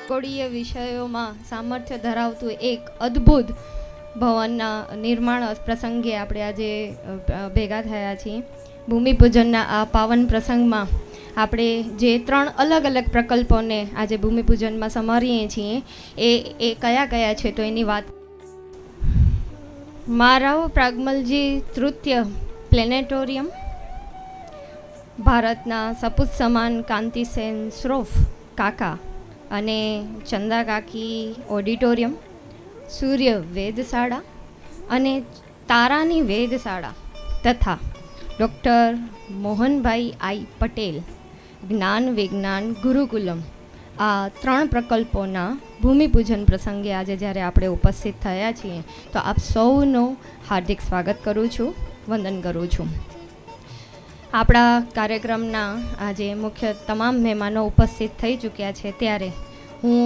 કોળીય વિષયોમાં સામર્થ્ય ધરાવતું એક અદ્ભુત ભવનના નિર્માણ પ્રસંગે આપણે આજે ભેગા થયા છીએ. ભૂમિપૂજનના આ પાવન પ્રસંગમાં આપણે જે 3 અલગ અલગ પ્રકલ્પોને આજે ભૂમિપૂજનમાં સમારીએ છીએ એ કયા કયા છે તો એની વાત. મારાવ પ્રાગમલજી તૃતીય પ્લેનેટોરિયમ, ભારતના સપૂત સમાન કાંતિસેન શ્રોફ કાકા અને ચંદા કાકી ઓડિટોરિયમ, સૂર્ય વેધશાળા અને તારાની વેધશાળા તથા ડૉક્ટર મોહનભાઈ આઈ પટેલ જ્ઞાન વિજ્ઞાન ગુરુકુલમ, આ 3 પ્રકલ્પોના ભૂમિપૂજન પ્રસંગે આજે જ્યારે આપણે ઉપસ્થિત થયા છીએ તો આપ સૌનું હાર્દિક સ્વાગત કરું છું, વંદન કરું છું. આપણા કાર્યક્રમના આજે મુખ્ય તમામ મહેમાનો ઉપસ્થિત થઈ ચૂક્યા છે ત્યારે હું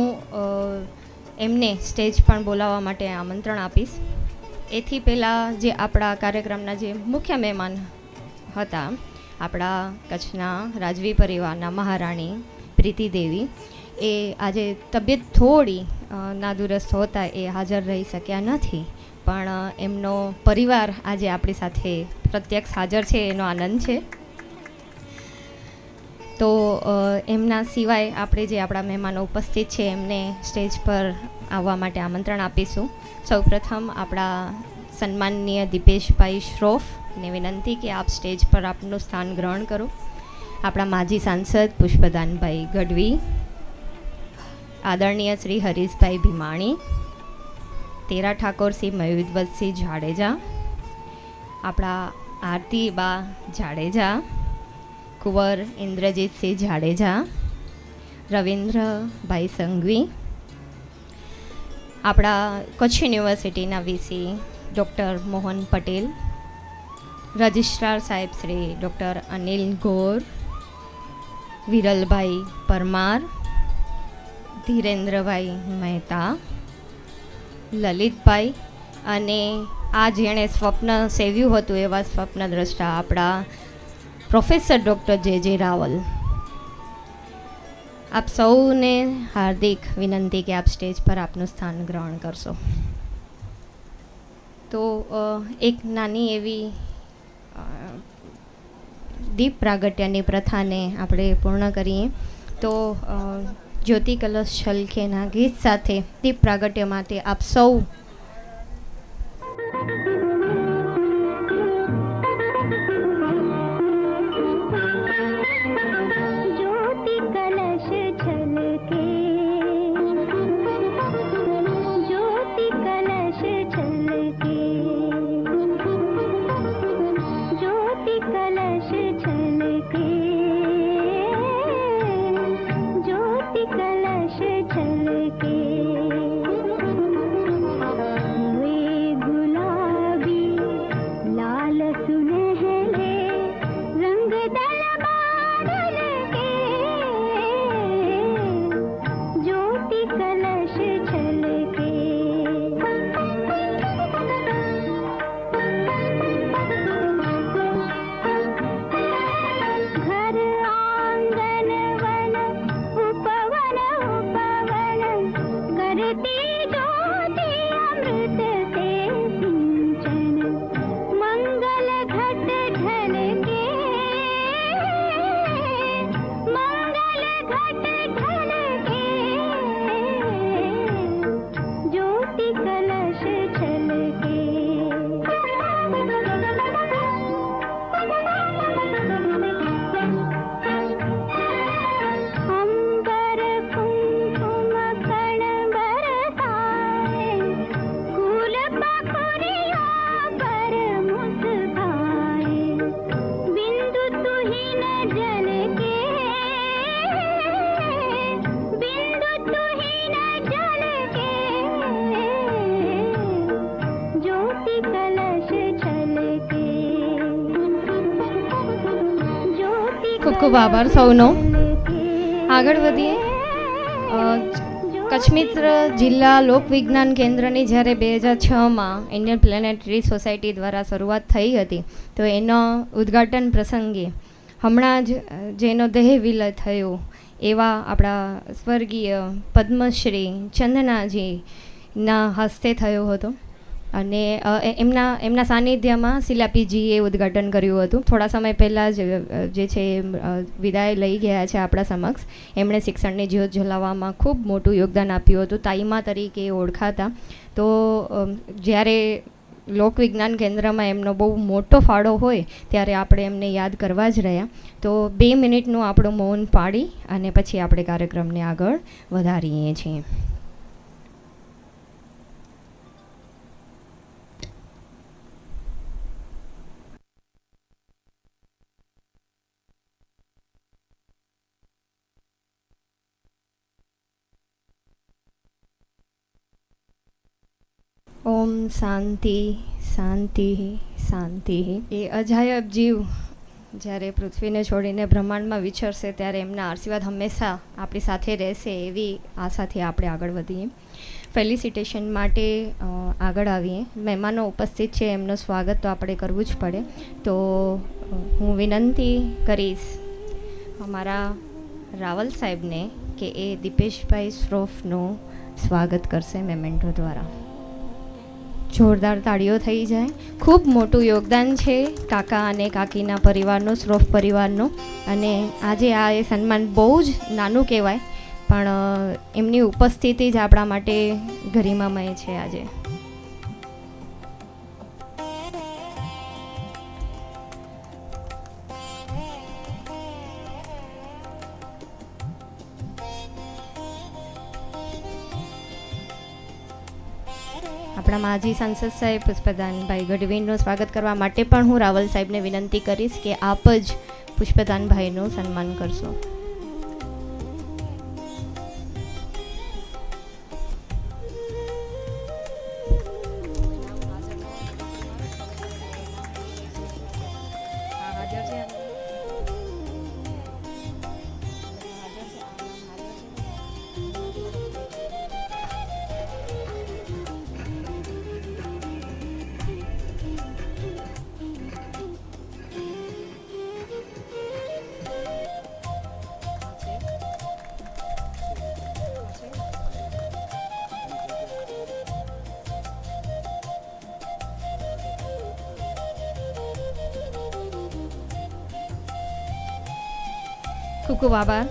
એમને સ્ટેજ પણ બોલાવવા માટે આમંત્રણ આપીશ. એથી પહેલાં જે આપણા કાર્યક્રમના જે મુખ્ય મહેમાન હતા, આપણા કચ્છના રાજવી પરિવારના મહારાણી પ્રીતિ દેવી, એ આજે તબિયત થોડી નાદુરસ્ત હોતા એ હાજર રહી શક્યા નથી, પણ એમનો પરિવાર આજે આપણી સાથે પ્રત્યક્ષ હાજર છે એનો આનંદ છે. તો એમના સિવાય આપણે જે આપણા મહેમાનો ઉપસ્થિત છે એમને સ્ટેજ પર આવવા માટે આમંત્રણ આપીશું. સૌપ્રથમ આપણા સન્માનનીય દીપેશભાઈ શ્રોફને વિનંતી કે આપ સ્ટેજ પર આપનું સ્થાન ગ્રહણ કરો. આપણા માજી સાંસદ પુષ્પદાનભાઈ ગઢવી, આદરણીય શ્રી હરીશભાઈ ભીમાણી, તેરા ઠાકોર શ્રી મયુરવતસિંહ જાડેજા, આપણા આરતી બા જાડેજા, કુંવર ઇન્દ્રજીતસિંહ જાડેજા, રવિન્દ્રભાઈ સંઘવી, આપણા કચ્છ યુનિવર્સિટીના VC doctor Mohan Patel, registrar સાહેબ શ્રી ડૉક્ટર અનિલ ગોર, વિરલભાઈ પરમાર, ધીરેન્દ્રભાઈ મહેતા, લલિતભાઈ અને આ જેણે સ્વપ્ન સેવ્યું હતું એવા સ્વપ્નદ્રષ્ટા આપણા પ્રોફેસર ડૉક્ટર જે રાવલ. આપ સૌને હાર્દિક વિનંતી કે આપ સ્ટેજ પર આપનું સ્થાન ગ્રહણ કરશો. તો એક નાની એવી દીપ પ્રાગટ્યની પ્રથાને આપણે પૂર્ણ કરીએ. તો જ્યોતિ કલશ છલકેના ગીત સાથે દીપ પ્રાગટ્ય માટે આપ સૌ ખૂબ ખૂબ આભાર સૌનો. આગળ વધીએ. કચ્છ મિત્ર જિલ્લા લોકવિજ્ઞાન કેન્દ્રની જ્યારે 2006માં ઇન્ડિયન પ્લેનેટરી સોસાયટી દ્વારા શરૂઆત થઈ હતી તો એનો ઉદ્ઘાટન પ્રસંગે હમણાં જ જેનો દેહ વિલય થયો એવા આપણા સ્વર્ગીય પદ્મશ્રી ચંદનાજીના હસ્તે થયો હતો અને એમના સાનિધ્યમાં શિલાપીજીએ ઉદ્ઘાટન કર્યું હતું. થોડા સમય પહેલાં જ જે છે વિદાય લઈ ગયા છે આપણા સમક્ષ. એમણે શિક્ષણની જ્યોત જલાવવામાં ખૂબ મોટું યોગદાન આપ્યું હતું. તાઈમા તરીકે ઓળખાતા. તો જ્યારે લોકવિજ્ઞાન કેન્દ્રમાં એમનો બહુ મોટો ફાળો હોય ત્યારે આપણે એમને યાદ કરવા જ રહ્યા. તો 2 મિનિટનું આપણું મૌન પાડી અને પછી આપણે કાર્યક્રમને આગળ વધારીએ છીએ. ઓમ શાંતિ શાંતિ શાંતિ. એ અજાયબ જીવ જ્યારે પૃથ્વીને છોડીને બ્રહ્માંડમાં વિચરશે ત્યારે એમના આશીર્વાદ હંમેશા આપણી સાથે રહેશે એવી આશાથી આપણે આગળ વધીએ. ફેલિસિટેશન માટે આગળ આવીએ. મહેમાનો ઉપસ્થિત છે, એમનું સ્વાગત તો આપણે કરવું જ પડે. તો હું વિનંતી કરીશ અમારા રાવલ સાહેબને કે એ દીપેશભાઈ શ્રોફનું સ્વાગત કરશે મેમેન્ટો દ્વારા. જોરદાર તાળીઓ થઈ જાય. ખૂબ મોટું યોગદાન છે કાકા અને કાકીના પરિવારનું, શ્રોફ પરિવારનું. અને આજે આ એ સન્માન બહુ જ નાનું કહેવાય, પણ એમની ઉપસ્થિતિ જ આપણા માટે ગરિમામય છે આજે. આપણા માજી સાંસદ સાહેબ પુષ્પદાનભાઈ ગઢવીનું સ્વાગત કરવા માટે પણ હું રાવલ સાહેબને વિનંતી કરીશ કે આપ જ પુષ્પદાનભાઈનું સન્માન કરશો. ખૂબ ખૂબ આભાર.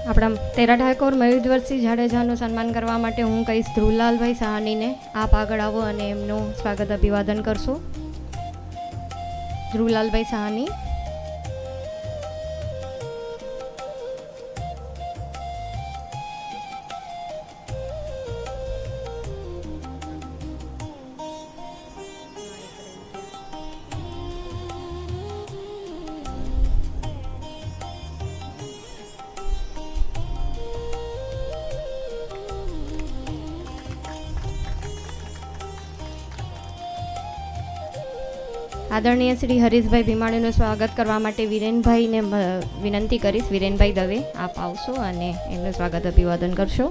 આપણા તેરા ઠાકોર મયુરધ્વજસિંહ જાડેજાનું સન્માન કરવા માટે હું કહીશ ધ્રુવલાલભાઈ સાહાનીને. આપ આગળ આવો અને એમનું સ્વાગત અભિવાદન કરશો. ધ્રુવલાલભાઈ સાહાની. આદરણીય શ્રી હરીશભાઈ ભીમાણીનું સ્વાગત કરવા માટે વિરેનભાઈને વિનંતી કરીશ. વિરેનભાઈ દવે, આપ આવશો અને એમનું સ્વાગત અભિવાદન કરશો.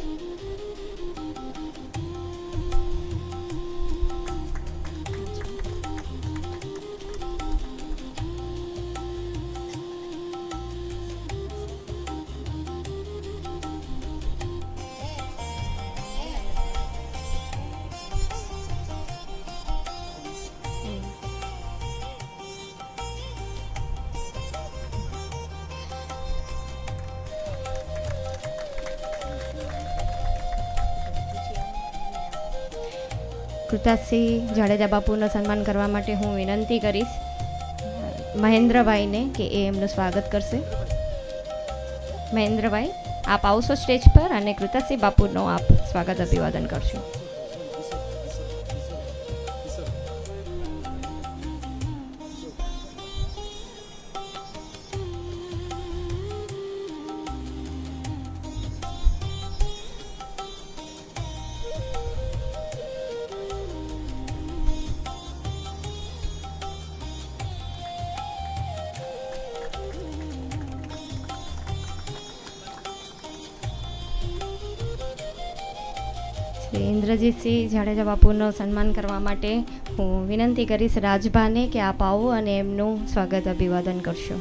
કૃતાસિંહ જાડેજા બાપુનું સન્માન કરવા માટે હું વિનંતી કરીશ મહેન્દ્રભાઈને કે એ એમનું સ્વાગત કરશે. મહેન્દ્રભાઈ, આપ આવશો સ્ટેજ પર અને કૃતાસિંહ બાપુનો આપ સ્વાગત અભિવાદન કરશો. ઇન્દ્રજીતસિંહ જાડેજા બાપુનું સન્માન કરવા માટે હું વિનંતી કરીશ રાજભાને કે આપ આવો અને એમનું સ્વાગત અભિવાદન કરશો.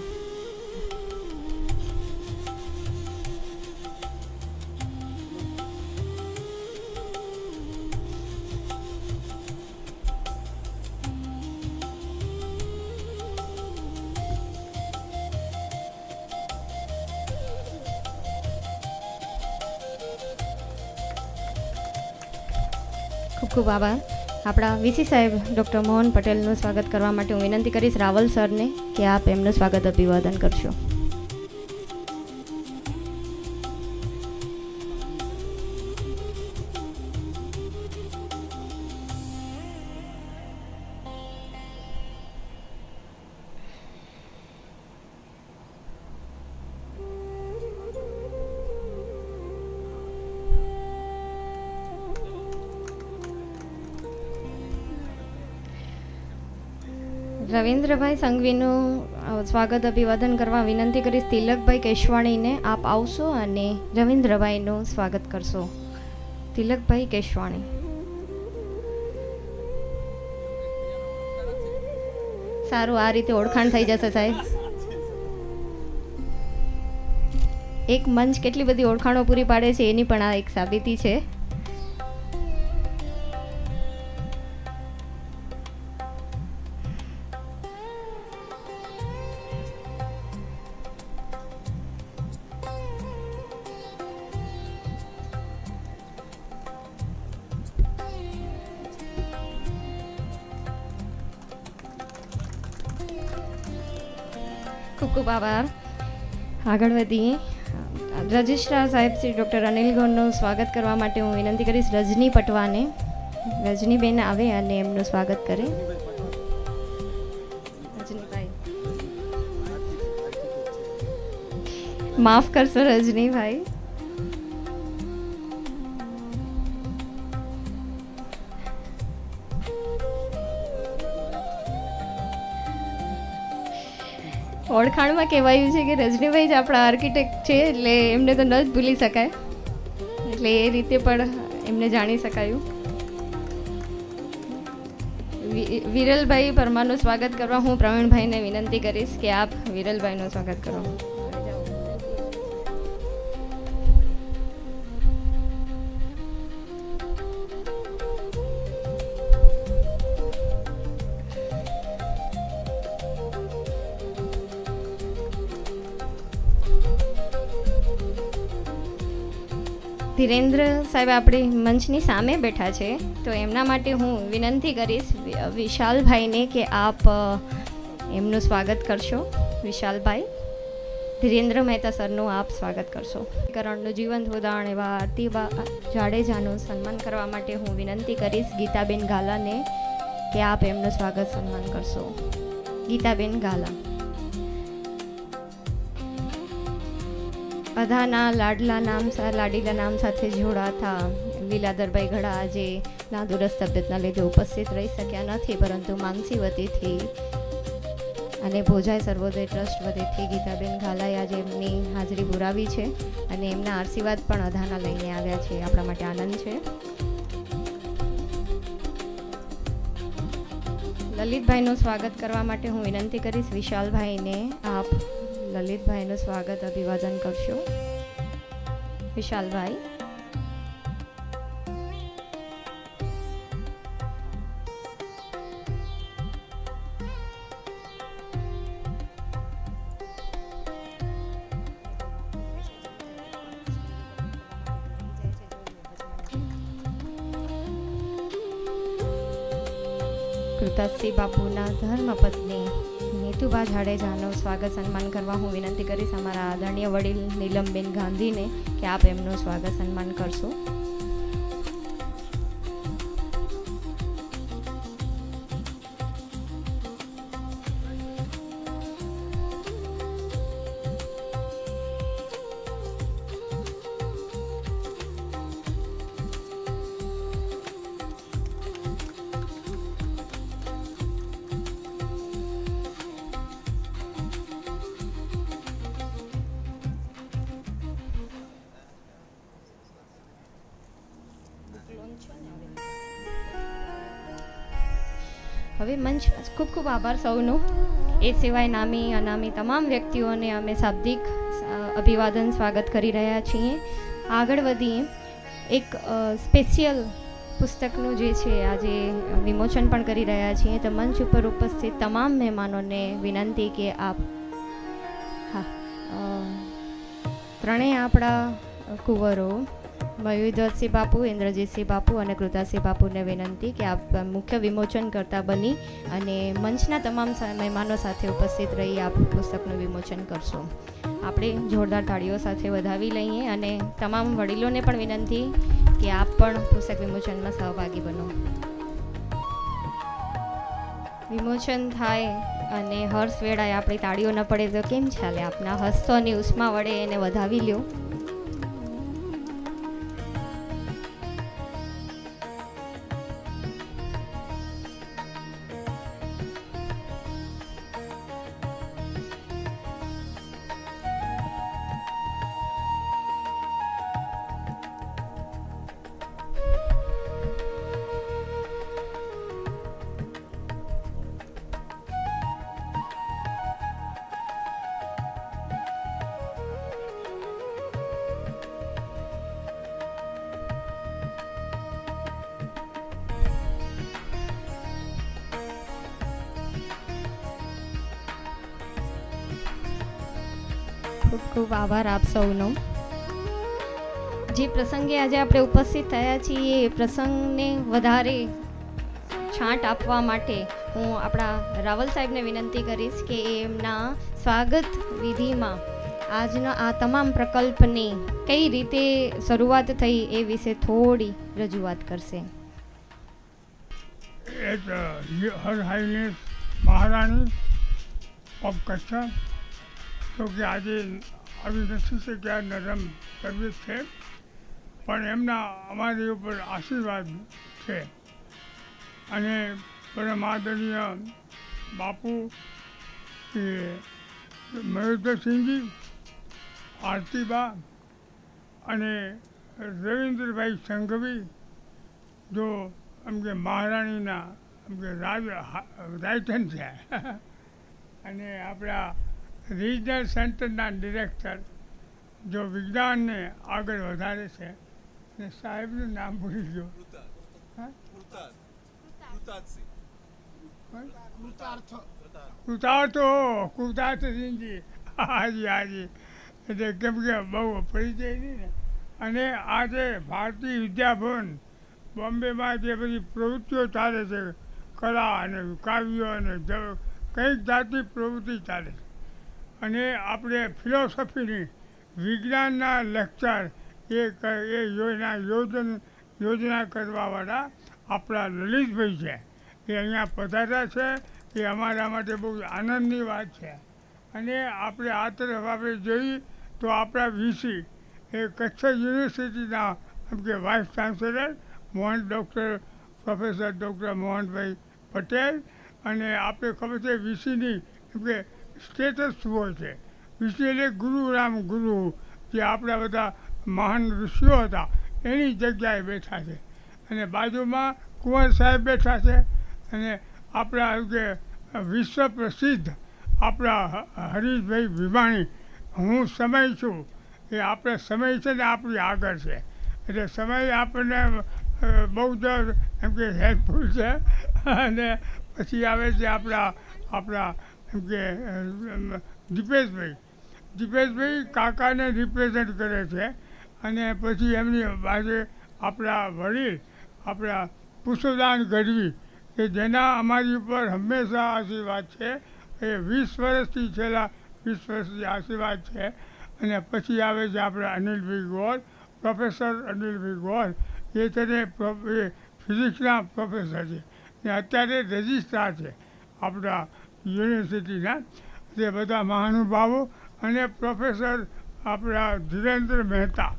ખૂબ ખૂબ આભાર. આપણા વીસી સાહેબ ડૉક્ટર મોહન પટેલનું સ્વાગત કરવા માટે હું વિનંતી કરીશ રાવલ સરને કે આપ એમનું સ્વાગત અભિવાદન કરશો. રવિન્દ્રભાઈ સંઘવીનું સ્વાગત અભિવાદન કરવા વિનંતી કરીશ તિલકભાઈ કેશવાણીને. આપ આવશો અને રવિન્દ્રભાઈનું સ્વાગત કરશો. તિલકભાઈ કેશવાણી. સારું, આ રીતે ઓળખાણ થઈ જશે સાહેબ. એક મંચ કેટલી બધી ઓળખાણો પૂરી પાડે છે એની પણ આ એક સાબિતી છે. ખૂબ ખૂબ આભાર. આગળ વધીએ. રજિસ્ટ્રાર સાહેબ શ્રી ડૉક્ટર અનિલ ગૌરનું સ્વાગત કરવા માટે હું વિનંતી કરીશ રજની પટવાને. રજનીબેન આવે અને એમનું સ્વાગત કરે. રજનીભાઈ, માફ કરશો રજનીભાઈ. ઓળખાણમાં કહેવાયું છે કે રજનીભાઈ જ આપણા આર્કિટેક્ટ છે, એટલે એમને તો ન જ ભૂલી શકાય, એટલે એ રીતે પણ એમને જાણી શકાયું. વિરલભાઈ પરમારનું સ્વાગત કરવા હું પ્રવીણભાઈને વિનંતી કરીશ કે આપ વિરલભાઈનું સ્વાગત કરો. ધીરેન્દ્ર સાહેબ આપણી મંચની સામે બેઠા છે, તો એમના માટે હું વિનંતી કરીશ વિશાલભાઈને કે આપ એમનું સ્વાગત કરશો. વિશાલભાઈ, ધીરેન્દ્ર મહેતા સરનું આપ સ્વાગત કરશો. કરણનું જીવંત ઉદાહરણ એવા આરતીબા જાડેજાનું સન્માન કરવા માટે હું વિનંતી કરીશ ગીતાબેન ગાલાને કે આપ એમનું સ્વાગત સન્માન કરશો. ગીતાબેન ગાલા. અધાના લાડીલા નામ સાથે જોડાતા લીલાધરભાઈ ઘડા આજે નાદુરસ્ત તબિયતના લીધે ઉપસ્થિત રહી શક્યા નથી, પરંતુ માનસી વતીથી અને ભોજાય સર્વોદય ટ્રસ્ટ વતીથી ગીતાબેન ઘાલાએ આજે એમની હાજરી પુરાવી છે અને એમના આશીર્વાદ પણ અધાના લઈને આવ્યા છે. આપણા માટે આનંદ છે. લલિતભાઈનું સ્વાગત કરવા માટે હું વિનંતી કરીશ વિશાલભાઈને. આપ લલિતભાઈનું સ્વાગત અભિવાદન કરશો. વિશાલભાઈ. કૃતાશ્રી બાપુના ધર્મપત્ની નીતુભા જાડેજાનું સ્વાગત સન્માન કરવા હું વિનંતી કરીશ અમારા આદરણીય વડીલ નીલમબેન ગાંધીને કે આપ એમનું સ્વાગત સન્માન કરશો. હવે મંચ ખૂબ ખૂબ આભાર સૌનો. એ સિવાય નામી અનામી તમામ વ્યક્તિઓને અમે શાબ્દિક અભિવાદન સ્વાગત કરી રહ્યા છીએ. આગળ વધીએ. એક સ્પેશિયલ પુસ્તકનું જે છે આજે વિમોચન પણ કરી રહ્યા છીએ, તો મંચ ઉપર ઉપસ્થિત તમામ મહેમાનોને વિનંતી કે આપ ત્રણેય આપણા કુંવરો મયુરધ્વજસિંહ બાપુ, ઇન્દ્રજીતસિંહ બાપુ અને કૃતાસિંહ બાપુને વિનંતી કે આપ મુખ્ય વિમોચન કરતા બની અને મંચના તમામ મહેમાનો સાથે ઉપસ્થિત રહી આપ પુસ્તકનું વિમોચન કરશો. આપણે જોરદાર તાળીઓ સાથે વધાવી લઈએ અને તમામ વડીલોને પણ વિનંતી કે આપ પણ પુસ્તક વિમોચનમાં સહભાગી બનો. વિમોચન થાય અને હર્ષ વેળાએ આપણી તાળીઓ ન પડે તો કેમ ચાલે? આપના હસ્તોની ઉષ્મા વડે એને વધાવી લ્યો. ખૂબ ખૂબ આભાર આપ સૌનો. જે પ્રસંગે આજે આપણે ઉપસ્થિત થયા છીએ એ પ્રસંગને વધારે છાંટ આપવા માટે હું આપણા રાવલ સાહેબને વિનંતી કરીશ કે એમના સ્વાગત વિધિમાં આજના આ તમામ પ્રકલ્પની કઈ રીતે શરૂઆત થઈ એ વિશે થોડી રજૂઆત કરશે. હર હાઈનેસ મહારાણી ઓફ કચ્છ, તો કે આજે આવી નથી શક્યા, નરમ તબિયત છે, પણ એમના અમારી ઉપર આશીર્વાદ છે. અને પરમ આદરણીય બાપુ મયુરધ્વજસિંહજી, આરતીબા અને રવિન્દ્રભાઈ સંઘવી, જો એમ કે મહારાણીના એમ કે રાઇટ હેન્ડ છે. અને આપણા રિજનલ સેન્ટરના ડિરેક્ટર જો વિજ્ઞાનને આગળ વધારે છે, અને સાહેબનું નામ ભૂલી ગયો, કૃતાર્થસિંહજી, હાજી હાજી, એટલે કેમ કે બહુ પરિચય નહીં ને. અને આજે ભારતીય વિદ્યાભવન બોમ્બેમાં જે બધી પ્રવૃત્તિઓ ચાલે છે, કલા અને કાવ્યો અને કંઈક જાતની પ્રવૃત્તિ ચાલે છે, અને આપણે ફિલોસોફીની વિજ્ઞાનના લેક્ચર એ યોજના કરવાવાળા આપણા લલિતભાઈ છે, એ અહીંયા પધાર્યા છે. એ અમારા માટે બહુ આનંદની વાત છે. અને આપણે આ તરફ આપણે જોઈએ તો આપણા વીસી એ કચ્છ યુનિવર્સિટીના એમ કે vice chancellor professor doctor Mohanbhai Patel, અને આપણે ખબર છે વીસીની એમ કે સ્ટેટસ હોય છે. વીસી એટલે ગુરુરામ ગુરુ, જે આપણા બધા મહાન ઋષિઓ હતા એની જગ્યાએ બેઠા છે. અને બાજુમાં કુંવર સાહેબ બેઠા છે, અને આપણા કે વિશ્વ પ્રસિદ્ધ આપણા હરીશભાઈ ભીમાણી, હું સમય છું, એ આપણે સમય છે ને આપણી આગળ છે, એટલે સમય આપણને બહુ જ એમ કે હેલ્પફુલ છે. અને પછી આવે છે આપણા એમ કે દીપેશભાઈ કાકાને રિપ્રેઝેન્ટ કરે છે. અને પછી એમની બાજુ આપણા વડીલ આપણા પુષ્પદાન ગઢવી, કે જેના અમારી ઉપર હંમેશા આશીર્વાદ છે, એ 20 વર્ષથી છેલ્લા 20 વર્ષથી આશીર્વાદ છે. અને પછી આવે છે આપણા અનિલભાઈ ગોર, પ્રોફેસર અનિલભાઈ ગોર, એ તેને ફિઝિક્સના પ્રોફેસર છે, ને અત્યારે રજિસ્ટ્રાર છે આપણા યુનિવર્સિટીના. તે બધા મહાનુભાવો અને પ્રોફેસર આપણા ધીરેન્દ્ર મહેતા.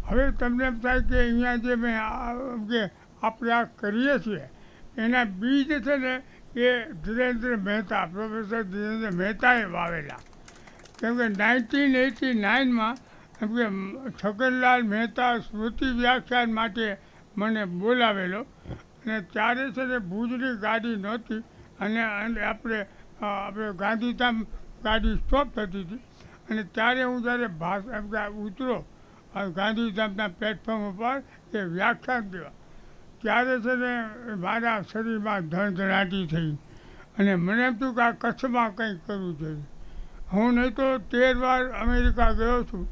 હવે તમને એમ થાય કે અહીંયા જે કે આપણે આ કરીએ છીએ એના બીજ છે ને એ ધીરેન્દ્ર મહેતા, પ્રોફેસર ધીરેન્દ્ર મહેતાએ વાવેલા. કેમ કે 1989માં એમ કે છગનલાલ મહેતા સ્મૃતિ વ્યાખ્યાન માટે મને બોલાવેલો, અને ત્યારે છે ને ભુજની ગાડી નહોતી, અને આપણે ગાંધીધામ ગાડી સ્ટોપ થતી હતી, અને ત્યારે હું જ્યારે ઉતરો ગાંધીધામના પ્લેટફોર્મ ઉપર એ વ્યાખ્યાન દેવા, ત્યારે છે ને મારા શરીરમાં ધણધણાટી થઈ, અને મને એમ થયું કે આ કચ્છમાં કંઈક કરવું જોઈએ. હું નહીં તો 13 વાર અમેરિકા ગયો છું,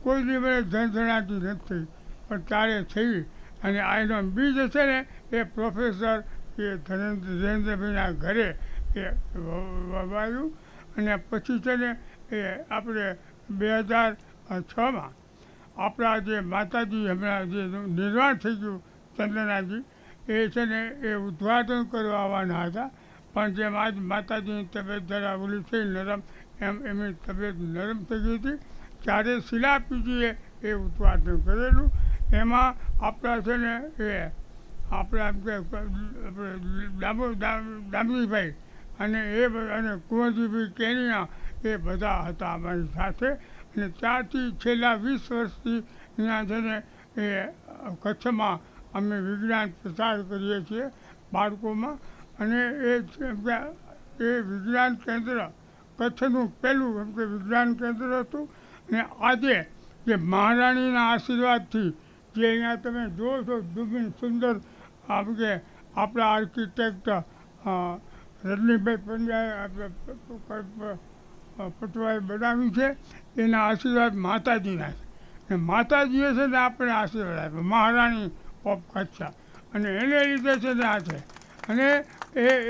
કોઈની મને ધણધણાટી નથી થઈ. પણ ત્યારે થઈ અને આ એનો બીજ છે ને એ પ્રોફેસર એ ધીરેન્દ્રભાઈના ઘરે એ વવાયું અને પછી છે ને એ આપણે 2006માં આપણા જે માતાજી હમણાં જે નિર્વાણ થઈ ગયું ચંદનાજી એ છે ને એ ઉદ્ઘાટન કરવા આવવાના હતા, પણ જેમ આજ માતાજીની તબિયત જરા ઓલી થઈ નરમ એમ એમની તબિયત નરમ થઈ ગઈ હતી ત્યારે શિલાપીજીએ એ ઉદ્ઘાટન કરેલું. એમાં આપણા છે ને એ આપણા એમ કે દામજીભાઈ અને અને કુંવરજીભાઈ કેનિયા એ બધા હતા અમારી સાથે. અને ત્યાંથી છેલ્લા 20 વર્ષથી અહીંયા છે ને એ કચ્છમાં અમે વિજ્ઞાન પ્રચાર કરીએ છીએ બાળકોમાં. અને એ વિજ્ઞાન કેન્દ્ર કચ્છનું પહેલું એમ કે વિજ્ઞાન કેન્દ્ર હતું. અને આજે જે મહારાણીના આશીર્વાદથી જે અહીંયા તમે જુઓ છો દુબીન સુંદર આમ કે આપણા આર્કિટેક્ટ રજનીભાઈ પંડ્યાએ પટવાએ બનાવ્યું છે, એના આશીર્વાદ માતાજીના છે. અને માતાજીએ છે ને આપણે આશીર્વાદ આપ્યો મહારાણી ઓફ કચ્છ, અને એને લીધે છે ને આ છે. અને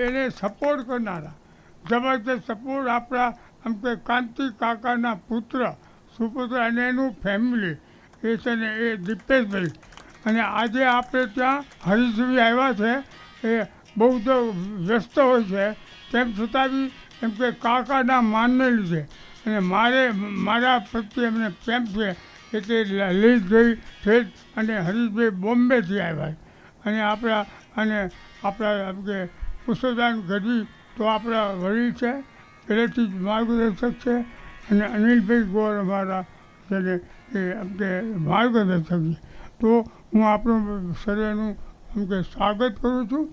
એને સપોર્ટ કરનારા જબરદસ્ત સપોર્ટ આપણા આમ કે કાંતિ કાકાના પુત્ર સુપુત્ર અને એનું ફેમિલી એ છે ને એ દીપેશભાઈ. અને આજે આપણે ત્યાં હરીશભાઈ આવ્યા છે, એ બહુ તો વ્યસ્ત હોય છે તેમ છતાં બી એમ કે કાકાના માનને લીધે અને મારા પ્રત્યે એમને પ્રેમ છે એટલે લલિતભાઈ ઠેઠ અને હરીશભાઈ બોમ્બેથી આવ્યા. અને આપણા એમ કે પુષ્પદાન ગઢવી તો આપણા વડીલ છે, પહેલેથી જ માર્ગદર્શક છે. અને અનિલભાઈ ગોર અમારા છે ને એ એમ કે માર્ગદર્શક છે. તો હું આપણું સર્વેનું એમ કે સ્વાગત કરું છું.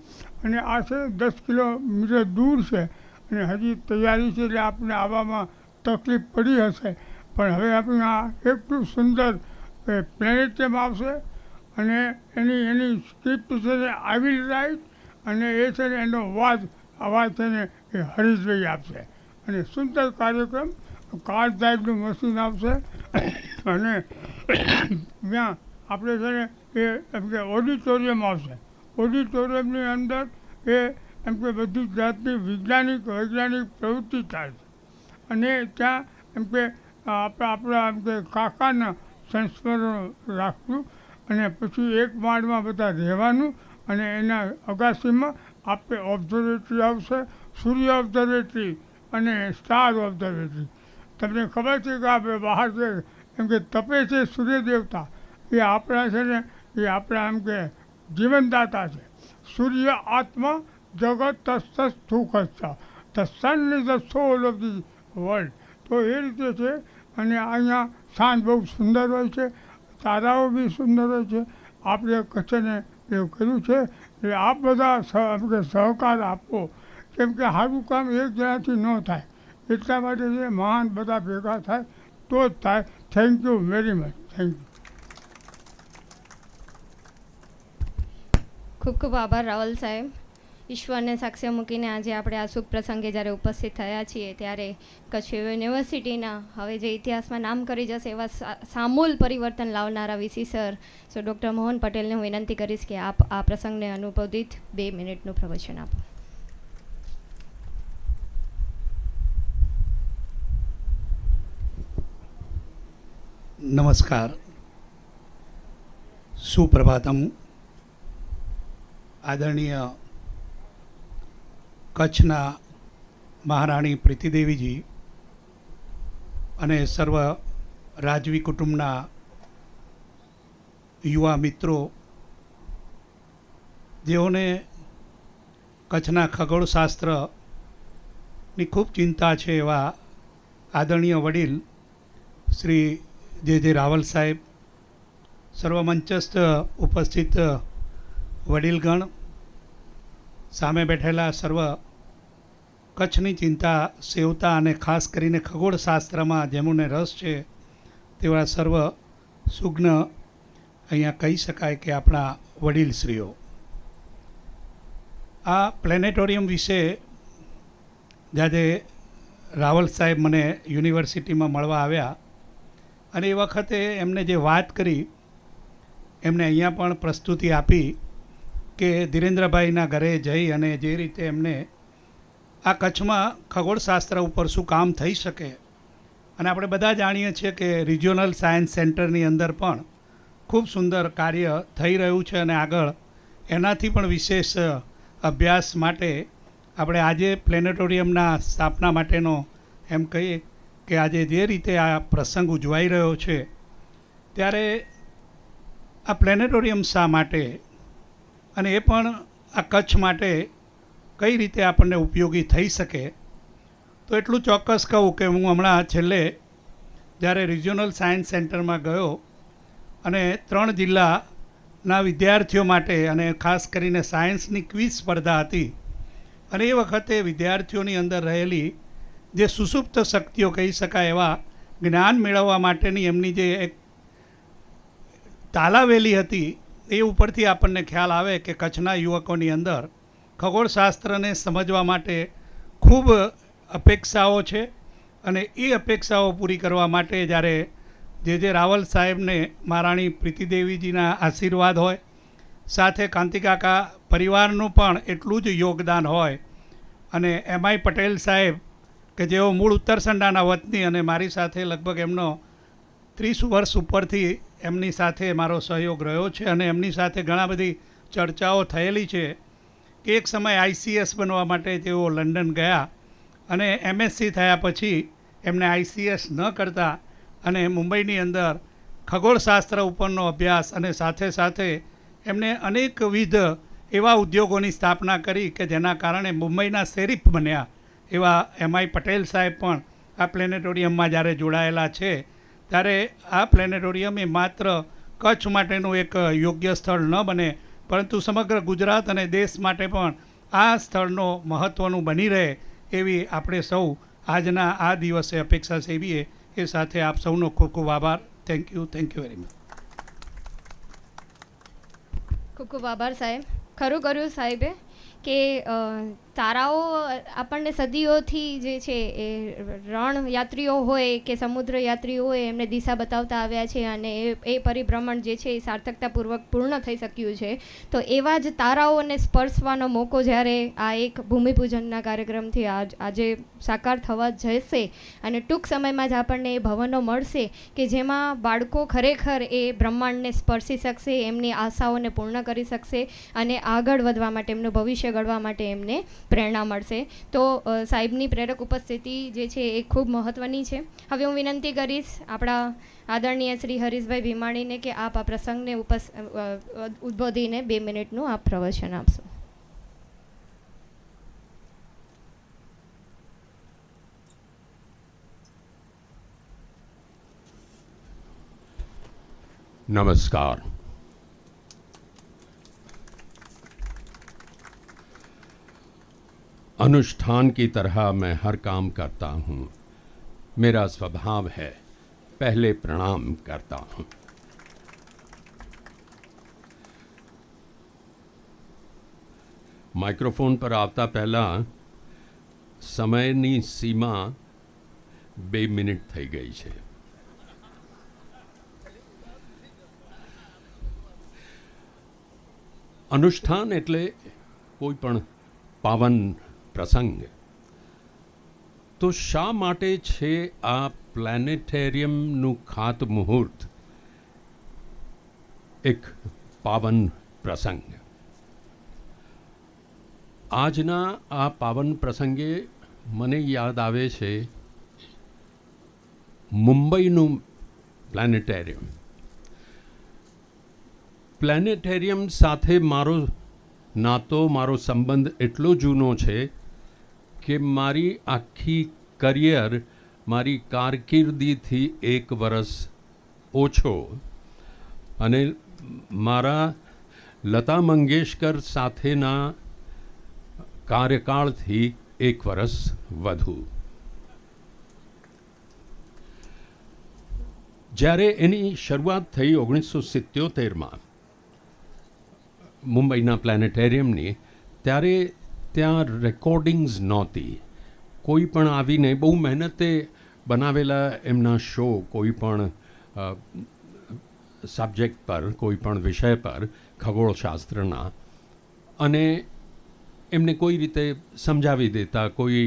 અને આ છે 10 કિલોમીટર દૂર છે અને હજી તૈયારી છે એટલે આપણે આવવામાં તકલીફ પડી હશે, પણ હવે આપણે આ એટલું સુંદર પ્લેનેટરિયમ આવશે અને એની સ્ક્રિપ્ટ છે ને આવી રાઈટ અને એ છે ને એનો અવાજ છે ને એ હરીશભાઈ આપશે. અને સુંદર કાર્યક્રમ કાર ટાઈપનું મશીન આવશે. અને ત્યાં આપણે છે ને એ એમ કે ઓડિટોરિયમ આવશે. ઓડિટોરિયમની અંદર એ એમ કે બધી જાતની વૈજ્ઞાનિક પ્રવૃત્તિ થાય છે. અને ત્યાં એમ કે આપણા એમ કે કાકાના સંસ્મરણો રાખવું. અને પછી એક માળમાં બધા રહેવાનું. અને એના અગાસીમાં આપણે ઓબ્ઝર્વેટરી આવશે, સૂર્ય ઓબ્ઝર્વેટરી અને સ્ટાર ઓબ્ઝર્વેટરી. તમને ખબર છે કે આપણે બહાર છે એમ કે તપે છે સૂર્ય દેવતા, એ આપણા છે ને એ આપણા એમ કે જીવનદાતા છે. સૂર્ય આત્મા જગત તસ્ત સુખ the sun is the solve of the world. તો એ રીતે છે. અને અહીંયા સાંજ બહુ સુંદર હોય છે, તારાઓ બી સુંદર હોય છે. આપણે કચ્છને એવું કર્યું છે એટલે આપ બધા સહકાર આપો, કેમ કે સારું કામ એક જણાથી ન થાય, એટલા માટે છે મહાન બધા ભેગા થાય તો જ થાય. Thank you very much. Thank you. ખૂબ ખૂબ આભાર રાવલ સાહેબ. ઈશ્વરને સાક્ષ્ય મૂકીને આજે આપણે આ શુભ પ્રસંગે જ્યારે ઉપસ્થિત થયા છીએ ત્યારે કચ્છ યુનિવર્સિટીના હવે જે ઇતિહાસમાં નામ કરી જશે એવા સામૂલ પરિવર્તન લાવનારા વીસી સર ડૉક્ટર મોહન પટેલને હું વિનંતી કરીશ કે આપ આ પ્રસંગને અનુભવદીઠ 2 મિનિટનું પ્રવચન આપો. નમસ્કાર, સુપ્રભાતમ. આદરણીય કચ્છના મહારાણી પ્રીતિદેવીજી અને સર્વ રાજવી કુટુંબના યુવા મિત્રો જેઓને કચ્છના ખગોળશાસ્ત્રની ખૂબ ચિંતા છે એવા આદરણીય વડીલ શ્રી જે રાવલ સાહેબ, સર્વમંચસ્થ ઉપસ્થિત વડીલગણ, સામે બેઠેલા સર્વ કચ્છની ચિંતા સેવતા અને ખાસ કરીને ખગોળશાસ્ત્રમાં જેમોને રસ છે તેવા સર્વ સુજ્ઞ અહીંયા કહી શકાય કે આપણા વડીલશ્રીઓ. આ પ્લેનેટોરિયમ વિશે જ્યારે રાવલ સાહેબ મને યુનિવર્સિટીમાં મળવા આવ્યા અને એ વખતે એમને જે વાત કરી એમને અહીંયા પણ પ્રસ્તુતિ આપી કે ધીરેન્દ્રભાઈના ઘરે જઈ અને જે રીતે એમને આ કચ્છમાં ખગોળશાસ્ત્ર ઉપર શું કામ થઈ શકે, અને આપણે બધા જાણીએ છીએ કે રિજિયોનલ સાયન્સ સેન્ટરની અંદર પણ ખૂબ સુંદર કાર્ય થઈ રહ્યું છે, અને આગળ એનાથી પણ વિશેષ અભ્યાસ માટે આપણે આજે પ્લેનેટોરિયમના સ્થાપના માટેનો એમ કહીએ કે આજે જે રીતે આ પ્રસંગ ઉજવાઈ રહ્યો છે, ત્યારે આ પ્લેનેટોરિયમ શા માટે અને એ પણ આ કચ્છ માટે કઈ રીતે આપણને ઉપયોગી થઈ શકે, તો એટલું ચોક્કસ કહું કે હું હમણાં છેલ્લે જ્યારે રિજિયોનલ સાયન્સ સેન્ટરમાં ગયો અને 3 જિલ્લાના વિદ્યાર્થીઓ માટે અને ખાસ કરીને સાયન્સની ક્વિઝ સ્પર્ધા હતી, અને એ વખતે વિદ્યાર્થીઓની અંદર રહેલી જે સુસુપ્ત શક્તિઓ કહી શકાય એવા જ્ઞાન મેળવવા માટેની એમની જે એક તાલાવેલી હતી, એ ઉપરથી આપણને ખ્યાલ આવે કે કચ્છના યુવકોની અંદર ખગોળશાસ્ત્રને સમજવા માટે ખૂબ અપેક્ષાઓ છે, અને એ અપેક્ષાઓ પૂરી કરવા માટે જ્યારે જે રાવલ સાહેબને મહારાણી પ્રીતિદેવીજીના આશીર્વાદ હોય, સાથે કાંતિકાકા પરિવારનું પણ એટલું જ યોગદાન હોય, અને એમ.આઈ. પટેલ સાહેબ કે જેઓ મૂળ ઉત્તરસંડાના વતની અને મારી સાથે લગભગ એમનો 30 વર્ષ ઉપરથી એમની સાથે મારો સહયોગ રહ્યો છે, અને એમની સાથે ઘણા બધી ચર્ચાઓ થયેલી છે કે એક સમય ICS બનવા માટે તેઓ લંડન ગયા, અને MSc થયા પછી એમને ICS ન કરતા અને મુંબઈની અંદર ખગોળશાસ્ત્ર ઉપરનો અભ્યાસ, અને સાથે સાથે એમને અનેકવિધ એવા ઉદ્યોગોની સ્થાપના કરી કે જેના કારણે મુંબઈના શેરીફ બન્યા એવા M.I. પટેલ સાહેબ પણ આ પ્લેનેટોરિયમમાં જ્યારે જોડાયેલા છે, ત્યારે આ પ્લેનેટોરિયમ એ માત્ર કચ્છ માટેનું એક યોગ્ય સ્થળ ન બને, પરંતુ સમગ્ર ગુજરાત અને દેશ માટે પણ આ સ્થળનો મહત્ત્વનું બની રહે એવી આપણે સૌ આજના આ દિવસે અપેક્ષા સેવીએ. એ સાથે આપ સૌનો ખૂબ ખૂબ આભાર. Thank you very much. ખૂબ ખૂબ આભાર સાહેબ. ખરું કર્યું સાહેબે કે તારાઓ આપણને સદીઓથી જે છે એ રણ યાત્રીઓ હોય કે સમુદ્ર યાત્રીઓ હોય એમને દિશા બતાવતા આવ્યા છે, અને એ પરિભ્રમણ જે છે એ સાર્થકતાપૂર્વક પૂર્ણ થઈ શક્યું છે. તો એવા જ તારાઓને સ્પર્શવાનો મોકો જ્યારે આ એક ભૂમિપૂજનના કાર્યક્રમથી આજે સાકાર થવા જશે, અને ટૂંક સમયમાં જ આપણને એ ભવનો મળશે કે જેમાં બાળકો ખરેખર એ બ્રહ્માંડને સ્પર્શી શકશે, એમની આશાઓને પૂર્ણ કરી શકશે, અને આગળ વધવા માટે એમનું ભવિષ્ય ઘડવા માટે એમને પ્રેરણા મળશે. તો સાહેબની પ્રેરક ઉપસ્થિતિ જે છે એ ખૂબ મહત્ત્વની છે. હવે હું વિનંતી કરીશ આપણા આદરણીય શ્રી હરીશભાઈ ભીમાણીને કે આપ આ પ્રસંગને ઉદ્બોધીને 2 મિનિટનું આપ પ્રવચન આપશો. नमस्कार. अनुष्ठान की तरह मैं हर काम करता हूँ. मेरा स्वभाव है पहले प्रणाम करता हूँ. માઇક્રોફોન પર આવતા પહેલાં સમયની સીમા 2 મિનિટ થઈ ગઈ છે. અનુષ્ઠાન એટલે કોઈ પણ પાવન પ્રસંગ. તો શા માટે છે આ પ્લેનેટેરિયમનું ખાતમુહૂર્ત એક પાવન પ્રસંગ? આજના આ પાવન પ્રસંગે મને યાદ આવે છે મુંબઈનું પ્લેનેટેરિયમ. પ્લેનેટેરિયમ સાથે મારો નાતો, મારો સંબંધ એટલો જૂનો છે કે મારી આખી કરિયર, મારી કારકિર્દીથી 1 વર્ષ ઓછો, અને મારા લતા મંગેશકર સાથેના કાર્યકાળથી 1 વર્ષ વધુ. જ્યારે એની શરૂઆત થઈ 1977માં મુંબઈના પ્લેનેટેરિયમની, ત્યારે ત્યાં રેકોર્ડિંગ્સ નહોતી. કોઈ પણ આવીને બહુ મહેનતે બનાવેલા એમના શો કોઈ પણ સબ્જેક્ટ પર, કોઈ પણ વિષય પર ખગોળશાસ્ત્રના, અને એમને કોઈ રીતે સમજાવી દેતા, કોઈ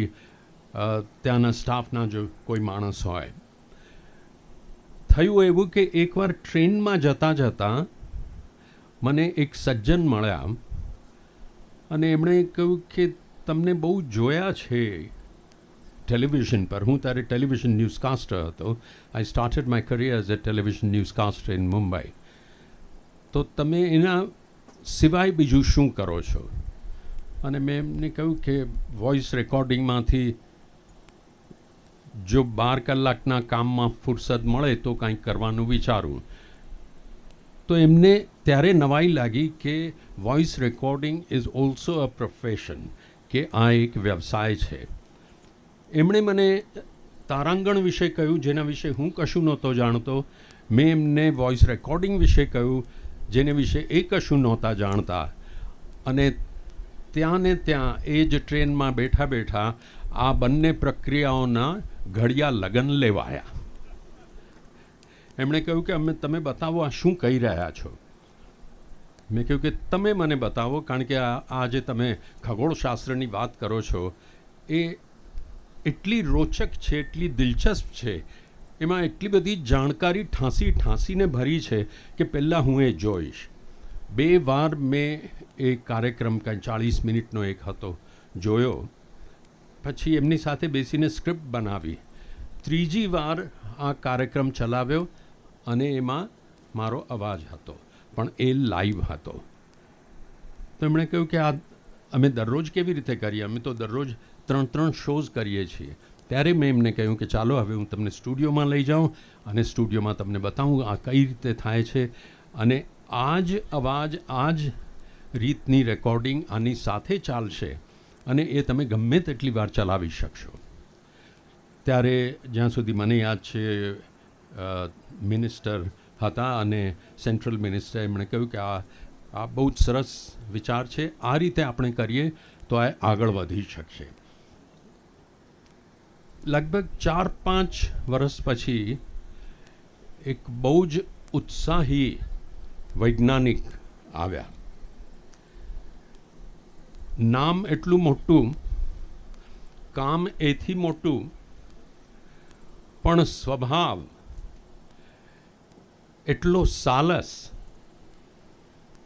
ત્યાંના સ્ટાફના જો કોઈ માણસ હોય. થયું એવું કે એકવાર ટ્રેનમાં જતાં જતાં મને એક સજ્જન મળ્યા અને એમણે કહ્યું કે તમને બહુ જોયા છે ટેલિવિઝન પર. હું ત્યારે ટેલિવિઝન ન્યૂઝકાસ્ટર હતો. I started my career as a television newscaster in Mumbai. તો તમે એના સિવાય બીજું શું કરો છો? અને મેં એમને કહ્યું કે વોઇસ રેકોર્ડિંગમાંથી જો 12 કલાકના કામમાં ફુરસદ મળે તો કંઈક કરવાનું વિચારું. તો એમને ત્યારે નવાઈ લાગી કે voice recording is also a profession, કે આ એક વ્યવસાય છે. એમણે મને તારાંગણ વિશે કહ્યું, જેના વિશે હું કશું નહોતો જાણતો. મેં એમને વોઇસ રેકોર્ડિંગ વિશે કહ્યું, જેને વિશે એ કશું નહોતા જાણતા. અને ત્યાં ને ત્યાં એ જ ટ્રેનમાં બેઠા બેઠા આ બંને પ્રક્રિયાઓના ઘડિયા લગ્ન લેવાયા. એમણે કહ્યું કે તમે બતાવો આ શું કહી રહ્યા છો. મેં કહ્યું કે તમે મને બતાવો, કારણ કે આ જે તમે ખગોળશાસ્ત્રની વાત કરો છો એ એટલી રોચક છે, એટલી દિલચસ્પ છે, એમાં એટલી બધી જાણકારી ઠાંસીને ભરી છે કે પહેલાં હું એ જોઈશ. 2 વાર મેં એ કાર્યક્રમ કંઈ 40 મિનિટનો એક હતો જોયો. પછી એમની સાથે બેસીને સ્ક્રિપ્ટ બનાવી. 3જી વાર આ કાર્યક્રમ ચલાવ્યો અને એમાં મારો અવાજ હતો, પણ એ લાઈવ હતો. તો એમણે કહ્યું કે આ અમે દરરોજ કેવી રીતે કરીએ? અમે તો દરરોજ 3 શોઝ કરીએ છીએ. ત્યારે મેં એમને કહ્યું કે ચાલો હવે હું તમને સ્ટુડિયોમાં લઈ જાઉં અને સ્ટુડિયોમાં તમને બતાવું આ કઈ રીતે થાય છે. અને આ જ અવાજ, આ જ રીતની રેકોર્ડિંગ આની સાથે ચાલશે અને એ તમે ગમે તેટલી વાર ચલાવી શકશો. ત્યારે જ્યાં સુધી મને યાદ છે મિનિસ્ટર હતા અને સેન્ટ્રલ મિનિસ્ટર, એમણે કહ્યું કે આ બહુ જ સરસ વિચાર છે, આ રીતે આપણે કરીએ તો આ આગળ વધી શકશે. લગભગ 4-5 વર્ષ પછી એક બહુ જ ઉત્સાહી વૈજ્ઞાનિક આવ્યા. નામ એટલું મોટું, કામ એથી મોટું, પણ સ્વભાવ એટલો સાલસ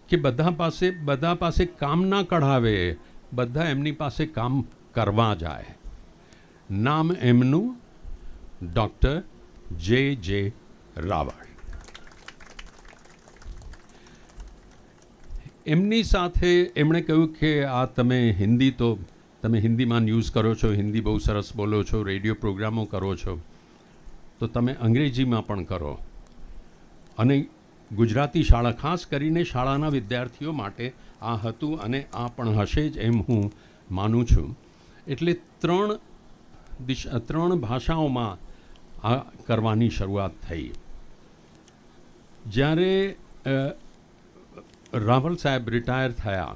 કે બધા પાસે કામ ના કઢાવે, બધા એમની પાસે કામ કરવા જાય. નામ એમનું ડૉક્ટર જે રાવળ. એમની સાથે એમણે કહ્યું કે આ તમે હિન્દીમાં ન્યૂઝ કરો છો, હિન્દી બહુ સરસ બોલો છો, રેડિયો પ્રોગ્રામો કરો છો, તો તમે અંગ્રેજીમાં પણ કરો. અને ગુજરાતી શાળા, ખાસ કરીને શાળાના વિદ્યાર્થીઓ માટે આ હતું અને આ પણ હશે જ એમ હું માનું છું. એટલે 3 ભાષાઓમાં આ કરવાની શરૂઆત થઈ. જ્યારે રાવલ સાહેબ રિટાયર થયા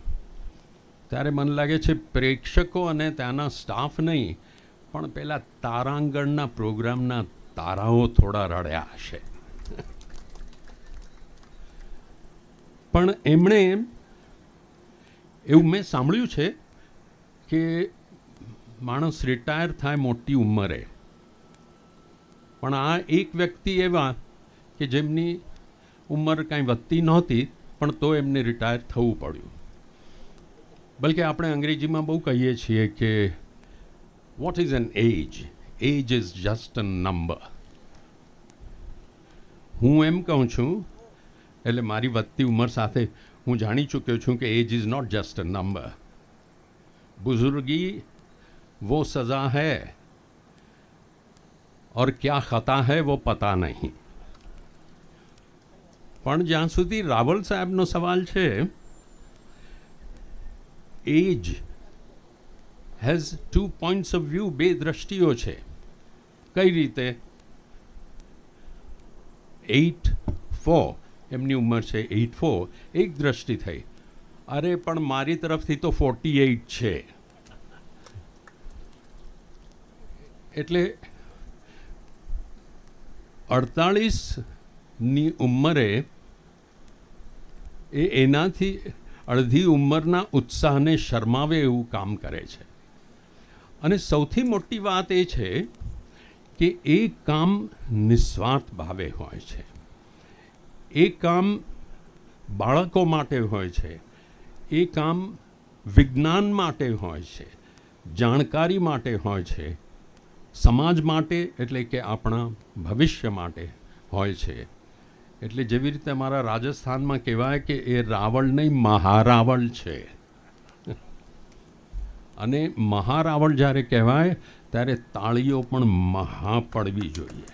ત્યારે મને લાગે છે પ્રેક્ષકો અને ત્યાંના સ્ટાફ નહીં, પણ પેલા તારાંગણના પ્રોગ્રામના તારાઓ થોડા રડ્યા હશે. પણ એમણે એવું મેં સાંભળ્યું છે કે માણસ રિટાયર થાય મોટી ઉંમરે, પણ આ એક વ્યક્તિ એવા કે જેમની ઉંમર કાંઈ વધતી નહોતી પણ તો એમને રિટાયર થવું પડ્યું. બલકે આપણે અંગ્રેજીમાં બહુ કહીએ છીએ કે what is an age? Age is just a number. હું એમ કહું છું, એટલે મારી વધતી ઉંમર સાથે હું જાણી ચૂક્યો છું કે age is not just a number. बुजुर्गी वो सज़ा है और क्या खता है वो पता नहीं. પણ જ્યાં સુધી રાવલ સાહેબનો સવાલ છે, એજ હેઝ 2 પોઈન્ટ્સ ઓફ વ્યૂ, 2 દ્રષ્ટિઓ છે. કઈ રીતે? 84 એમની ઉંમર છે, 84 એક દ્રષ્ટિ થઈ, અરે પણ મારી તરફથી તો 48 છે. એટલે 48ની ઉંમરે એ એનાથી અડધી ઉંમરના ઉત્સાહને શરમાવે એવું કામ કરે છે. અને સૌથી મોટી વાત એ છે કે એ કામ નિસ્વાર્થ ભાવે હોય છે. એ કામ બાળકો માટે હોય છે, એ કામ વિજ્ઞાન માટે હોય છે, જાણકારી માટે હોય છે, સમાજ માટે એટલે કે આપણા ભવિષ્ય માટે હોય છે. એટલે જેવી રીતે અમારા રાજસ્થાનમાં કહેવાય કે એ રાવળ નહીં મહારાવળ છે. અને મહારાવળ જ્યારે કહેવાય ત્યારે તાળીઓ પણ મહા પડવી જોઈએ.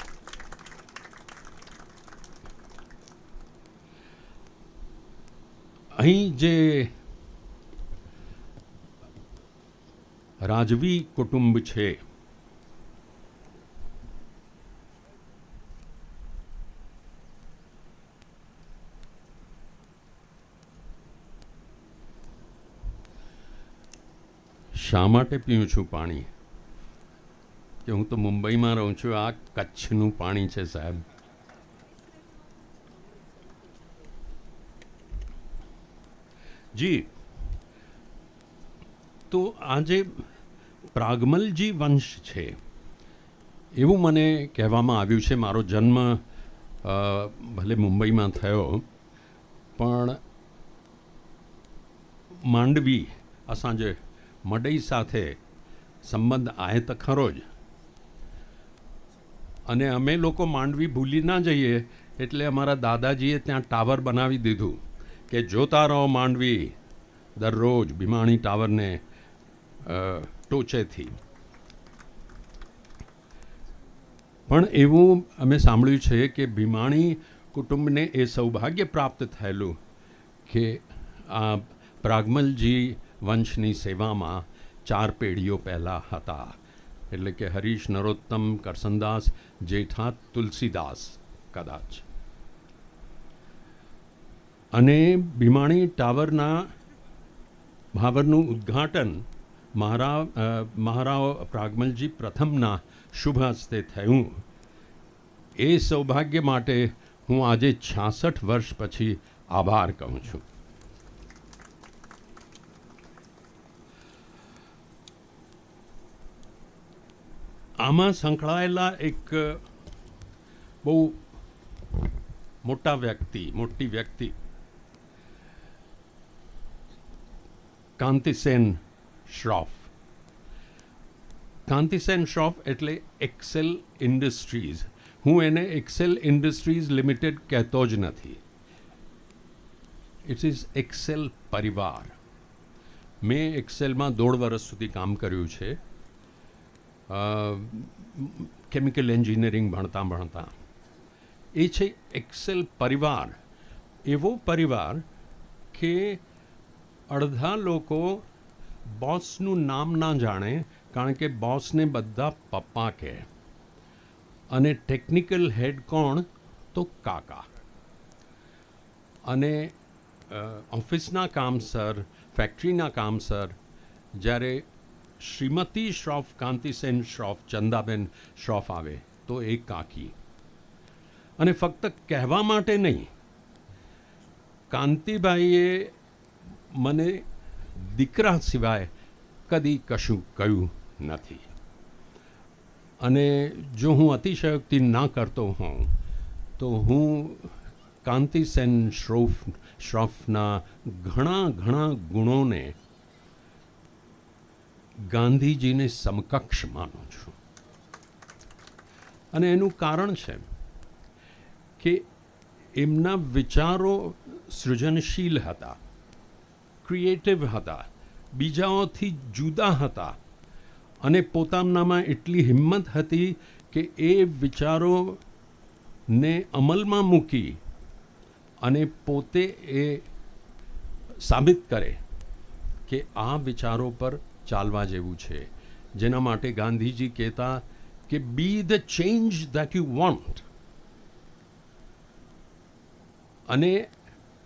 અહીં જે રાજવી કુટુંબ છે શા માટે પીઉં છું પાણી? કે હું તો મુંબઈમાં રહું છું, આ કચ્છનું પાણી છે સાહેબ. જી, તો આ જે પ્રાગમલજી વંશ છે એવું મને કહેવામાં આવ્યું છે. મારો જન્મ ભલે મુંબઈમાં થયો પણ માંડવી અસાંજે મડઈ સાથે સંબંધ આહે તો ખરો જ. અને અમે લોકો માંડવી ભૂલી ના જઈએ એટલે અમારા દાદાજીએ ત્યાં ટાવર બનાવી દીધું કે જોતા રહો માંડવી દરરોજ ભીમાણી ટાવરને ટોચેથી. પણ એવું અમે સાંભળ્યું છે કે ભીમાણી કુટુંબને એ સૌભાગ્ય પ્રાપ્ત થયેલું કે આ પ્રાગમલજી વંશની સેવામાં 4 પેઢીઓ પહેલાં હતા. એટલે કે હરીશ, નરોત્તમ, કરસનદાસ, જેઠા, તુલસીદાસ કદાચ. અને ભીમાણી ટાવરના ભાવરનું ઉદ્ઘાટન મહારાવ પ્રાગમલજી પ્રથમના શુભ હસ્તે થયું. એ સૌભાગ્ય માટે હું આજે 66 વર્ષ પછી આભાર કહું છું. આમાં સંકળાયેલા એક બહુ મોટી વ્યક્તિ કાંતિસેન શ્રોફ. કાંતિસેન શ્રોફ એટલે એક્સેલ ઇન્ડસ્ટ્રીઝ. હું એને એક્સેલ ઇન્ડસ્ટ્રીઝ લિમિટેડ કહેતો જ નથી. ઇટ ઇઝ એક્સેલ પરિવાર. મેં એક્સેલમાં 1.5 વર્ષ સુધી કામ કર્યું છે, કેમિકલ એન્જિનિયરિંગ ભણતા. એ છે એક્સેલ પરિવાર. એવો પરિવાર કે અડધા લોકો બોસનું નામ ના જાણે કારણ કે બોસને બધા પપ્પા કહે. અને ટેકનિકલ હેડ કોણ? તો કાકા. અને ઓફિસના કામસર, ફેક્ટરીના કામસર જ્યારે શ્રીમતી શ્રોફ, કાંતિસેન શ્રોફ, ચંદાબેન શ્રોફ આવે તો એ કાકી. અને ફક્ત કહેવા માટે નહીં, કાંતિભાઈએ મને દીકરા સિવાય કદી કશું કહ્યું નથી. અને જો હું અતિશયોક્તિ ના કરતો હોઉં તો હું કાંતિસેન શ્રોફના ઘણા ગુણોને ગાંધીજીને સમકક્ષ માનું છું. અને એનું કારણ છે કે એમના વિચારો સૃજનશીલ હતા, ક્રિએટિવ હતા, બીજાઓથી જુદા હતા. અને પોતાનામાં એટલી હિંમત હતી કે એ વિચારોને અમલમાં મૂકી અને પોતે એ સાબિત કરે કે આ વિચારો પર ચાલવા જેવું છે. જેના માટે ગાંધીજી કહેતા કે બી the change that you want. અને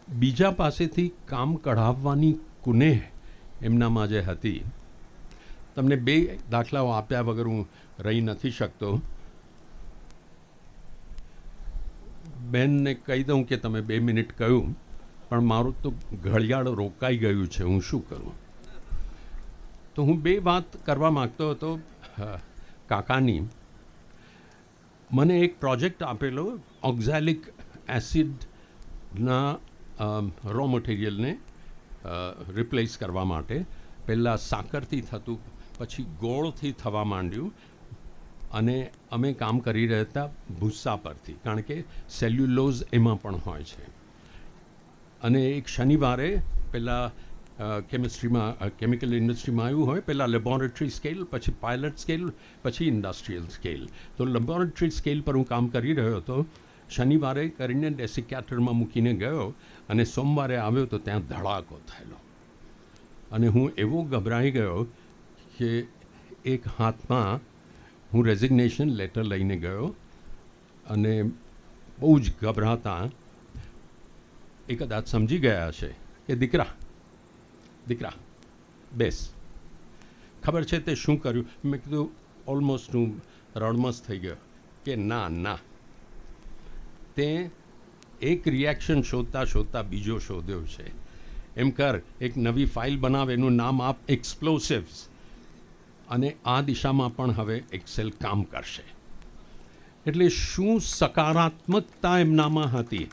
બીજા પાસેથી કામ કઢાવવાની કુનેહ એમનામાં જે હતી. તમને 2 દાખલાઓ આપ્યા વગર હું રહી નથી શકતો. બેનને કહી દઉં કે તમે 2 મિનિટ કહ્યું પણ મારું તો ઘડિયાળ રોકાઈ ગયું છે, હું શું કરું? તો હું બે વાત કરવા માગતો હતો કાકાની. મને એક પ્રોજેક્ટ આપેલો ઓક્ઝાલિક એસિડના રો મટીરિયલને રિપ્લેસ કરવા માટે. પહેલાં સાકરથી થતું, પછી ગોળથી થવા માંડ્યું, અને અમે કામ કરી રહ્યા હતા ભૂસ્સા પરથી, કારણ કે સેલ્યુલોઝ એમાં પણ હોય છે. અને એક શનિવારે પહેલાં કેમિસ્ટ્રીમાં કેમિકલ ઇન્ડસ્ટ્રીમાં આવ્યું હોય, પહેલાં લેબોરેટરી સ્કેલ, પછી પાયલટ સ્કેલ, પછી ઇન્ડસ્ટ્રીયલ સ્કેલ. તો લેબોરેટરી સ્કેલ પર હું કામ કરી રહ્યો હતો. શનિવારે કરીને ડેસિકેટરમાં મૂકીને ગયો, અને સોમવારે આવ્યો તો ત્યાં ધડાકો થયેલો. અને હું એવો ગભરાઈ ગયો કે એક હાથમાં હું રેઝિગ્નેશન લેટર લઈને ગયો, અને બહુ જ ગભરાતા એ કદાચ સમજી ગયા છે કે દીકરા બેસ. ખબર છે તે શું કર્યું? મેં કીધું, ઓલમોસ્ટ હું રડમસ થઈ ગયો કે ના, તે એક રિએક્શન શોધતા બીજો શોધ્યો છે. એમ કર, એક નવી ફાઇલ બનાવ, એનું નામ આપ એક્સપ્લોસિવ્સ, અને આ દિશામાં પણ હવે એક્સેલ કામ કરશે. એટલે શું સકારાત્મકતા એમનામાં હતી.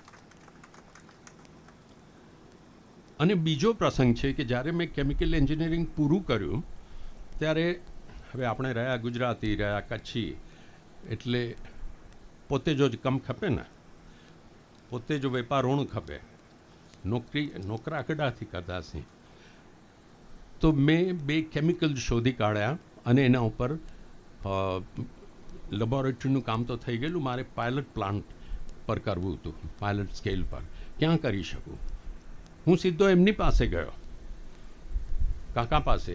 અને બીજો પ્રસંગ છે કે જ્યારે મેં કેમિકલ એન્જિનિયરિંગ પૂરું કર્યું ત્યારે, હવે આપણે રહ્યા ગુજરાતી, રહ્યા કચ્છી, એટલે પોતે જો કમ ખપે ને, પોતે જો વેપારોણ ખપે, નોકરાકડાથી કરતાસી. તો મેં 2 કેમિકલ શોધી કાઢ્યા, અને એના ઉપર લેબોરેટરીનું કામ તો થઈ ગયેલું. મારે પાયલટ પ્લાન્ટ પર કરવું હતું, પાયલટ સ્કેલ પર. ક્યાં કરી શકું? હું સીધો એમની પાસે ગયો, કાકા પાસે.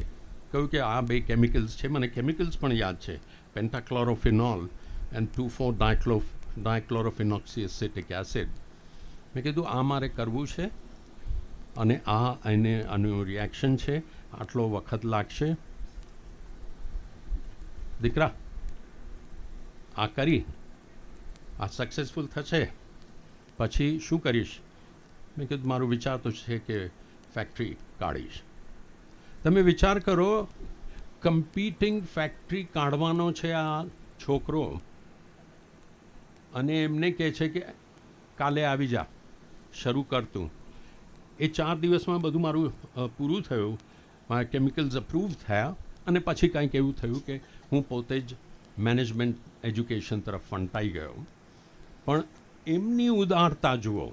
કહ્યું કે આ 2 કેમિકલ્સ છે, મને કેમિકલ્સ પણ યાદ છે, પેન્ટાક્લોરોફિનોલ એન્ડ 2,4-ડાયક્લોરોફિનોક્સી એસિટિક એસિડ. મેં કીધું આ મારે કરવું છે, અને આનું રિએક્શન છે, આટલો વખત લાગશે. દીકરા, આ કરી, આ સક્સેસફુલ થશે, પછી શું કરીશ? મેં કીધું મારો વિચાર તો છે કે ફેક્ટરી કાઢીશ. તમે વિચાર કરો, કમ્પિટિંગ ફેક્ટરી કાઢવાનો છે આ છોકરો, અને એમને કહે છે કે કાલે આવી જા, શરૂ કરતું. એ 4 દિવસમાં બધું મારું પૂરું થયું, મારા કેમિકલ્સ અપ્રૂવ થયા, અને પછી કંઈક એવું થયું કે હું પોતે જ મેનેજમેન્ટ એજ્યુકેશન તરફ ફંટાઈ ગયો. પણ એમની ઉદારતા જુઓ,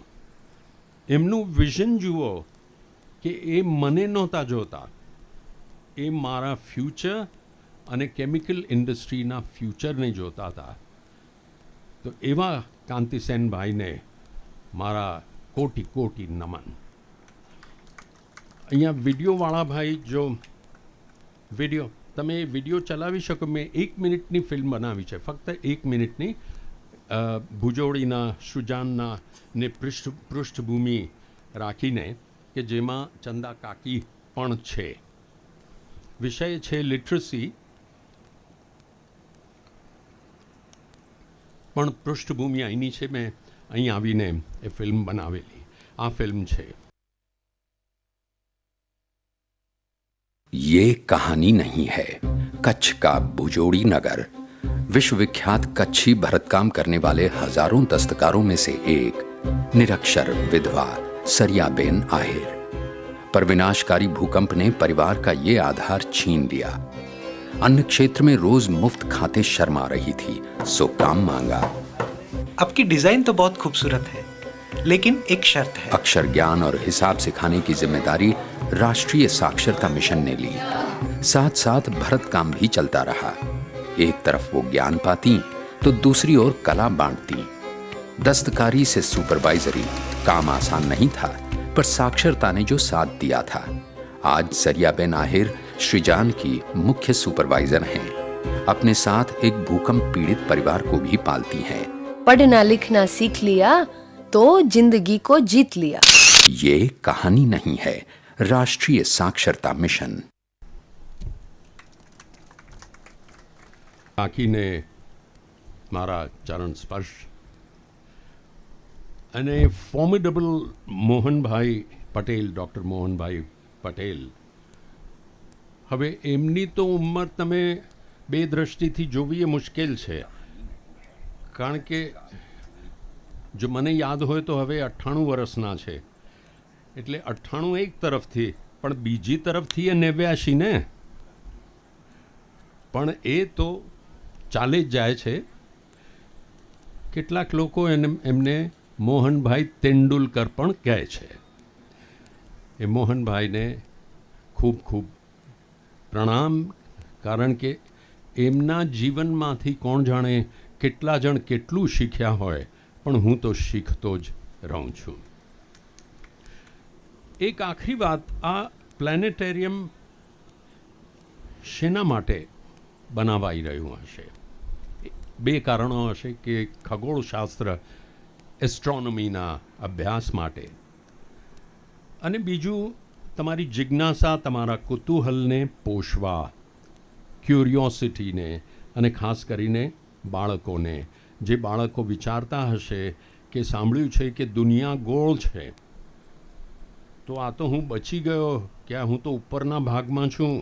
એમનું વિઝન જુઓ, કે એ મને નહોતા જોતા, એ મારા ફ્યુચર અને કેમિકલ ઇન્ડસ્ટ્રીના ફ્યુચરને જોતા હતા. તો એવા કાંતિસેનભાઈને મારા કોટી નમન. અહીંયા વિડીયોવાળા ભાઈ, જો તમે વિડીયો ચલાવી શકો. મેં 1 મિનિટની ફિલ્મ બનાવી છે, ફક્ત 1 મિનિટની, ભુજોડીના સૃજાનના ને પૃષ્ઠભૂમિ રાખીને, કે જેમાં ચંદા કાકી પણ છે. વિષય છે લિટરસી, પણ પૃષ્ઠભૂમિ અહીંની છે. મેં અહીં આવીને એ ફિલ્મ બનાવેલી. આ ફિલ્મ છે. ये कहानी नहीं है कच्छ का भुजोड़ी नगर. विश्वविख्यात कच्छी भरतकाम करने वाले हजारों दस्तकारों में से एक निरक्षर विधवा सरियाबेन आहिर. पर विनाशकारी भूकंप ने परिवार का ये आधार छीन लिया. अन्य क्षेत्र में रोज मुफ्त खाते शर्मा रही थी, सो काम मांगा. आपकी डिजाइन तो बहुत खूबसूरत है, लेकिन एक शर्त है. अक्षर ज्ञान और हिसाब सिखाने की जिम्मेदारी राष्ट्रीय साक्षरता मिशन ने ली. साथ साथ भरत काम भी चलता रहा. एक तरफ वो ज्ञान पाती तो दूसरी ओर कला बांटती. दस्तकारी से सुपरवाइजरी काम आसान नहीं था, पर साक्षरता ने जो साथ दिया था. आज सरियाबेन आहिर श्रीजान की मुख्य सुपरवाइजर हैं. अपने साथ एक भूकंप पीड़ित परिवार को भी पालती हैं. पढ़ना लिखना सीख लिया तो जिंदगी को जीत लिया. ये कहानी नहीं है, राष्ट्रीय साक्षरता मिशन. કાકીને મારા ચરણ સ્પર્શ. અને ફોર્મિડેબલ મોહનભાઈ પટેલ, ડૉક્ટર મોહનભાઈ પટેલ, હવે એમની તો ઉંમર તમે બે દ્રષ્ટિથી જોવી એ મુશ્કેલ છે, કારણ કે જો મને યાદ હોય તો હવે 98 વર્ષના છે, એટલે 98 એક તરફથી, પણ બીજી તરફથી એ 89 ને, પણ એ તો ચાલે જ જાય છે. કેટલાક લોકો એમને મોહનભાઈ તેંડુલકર પણ કહે છે. એ મોહનભાઈને ખૂબ ખૂબ પ્રણામ, કારણ કે એમના જીવનમાંથી કોણ જાણે કેટલા જણ કેટલું શીખ્યા હોય, પણ હું તો શીખતો જ રહું છું. એક આખરી વાત, આ પ્લેનેટેરિયમ શેના માટે બનાવાઈ રહ્યું હશે? બે કારણો હશે કે ખગોળશાસ્ત્ર, એસ્ટ્રોનોમીના અભ્યાસ માટે, અને બીજું તમારી જિજ્ઞાસા, તમારા કુતૂહલને પોષવા, ક્યુરિયોસિટીને, અને ખાસ કરીને બાળકોને, જે બાળકો વિચારતા હશે કે સાંભળ્યું છે કે દુનિયા ગોળ છે, તો આ તો હું બચી ગયો કે હું તો ઉપરના ભાગમાં છું,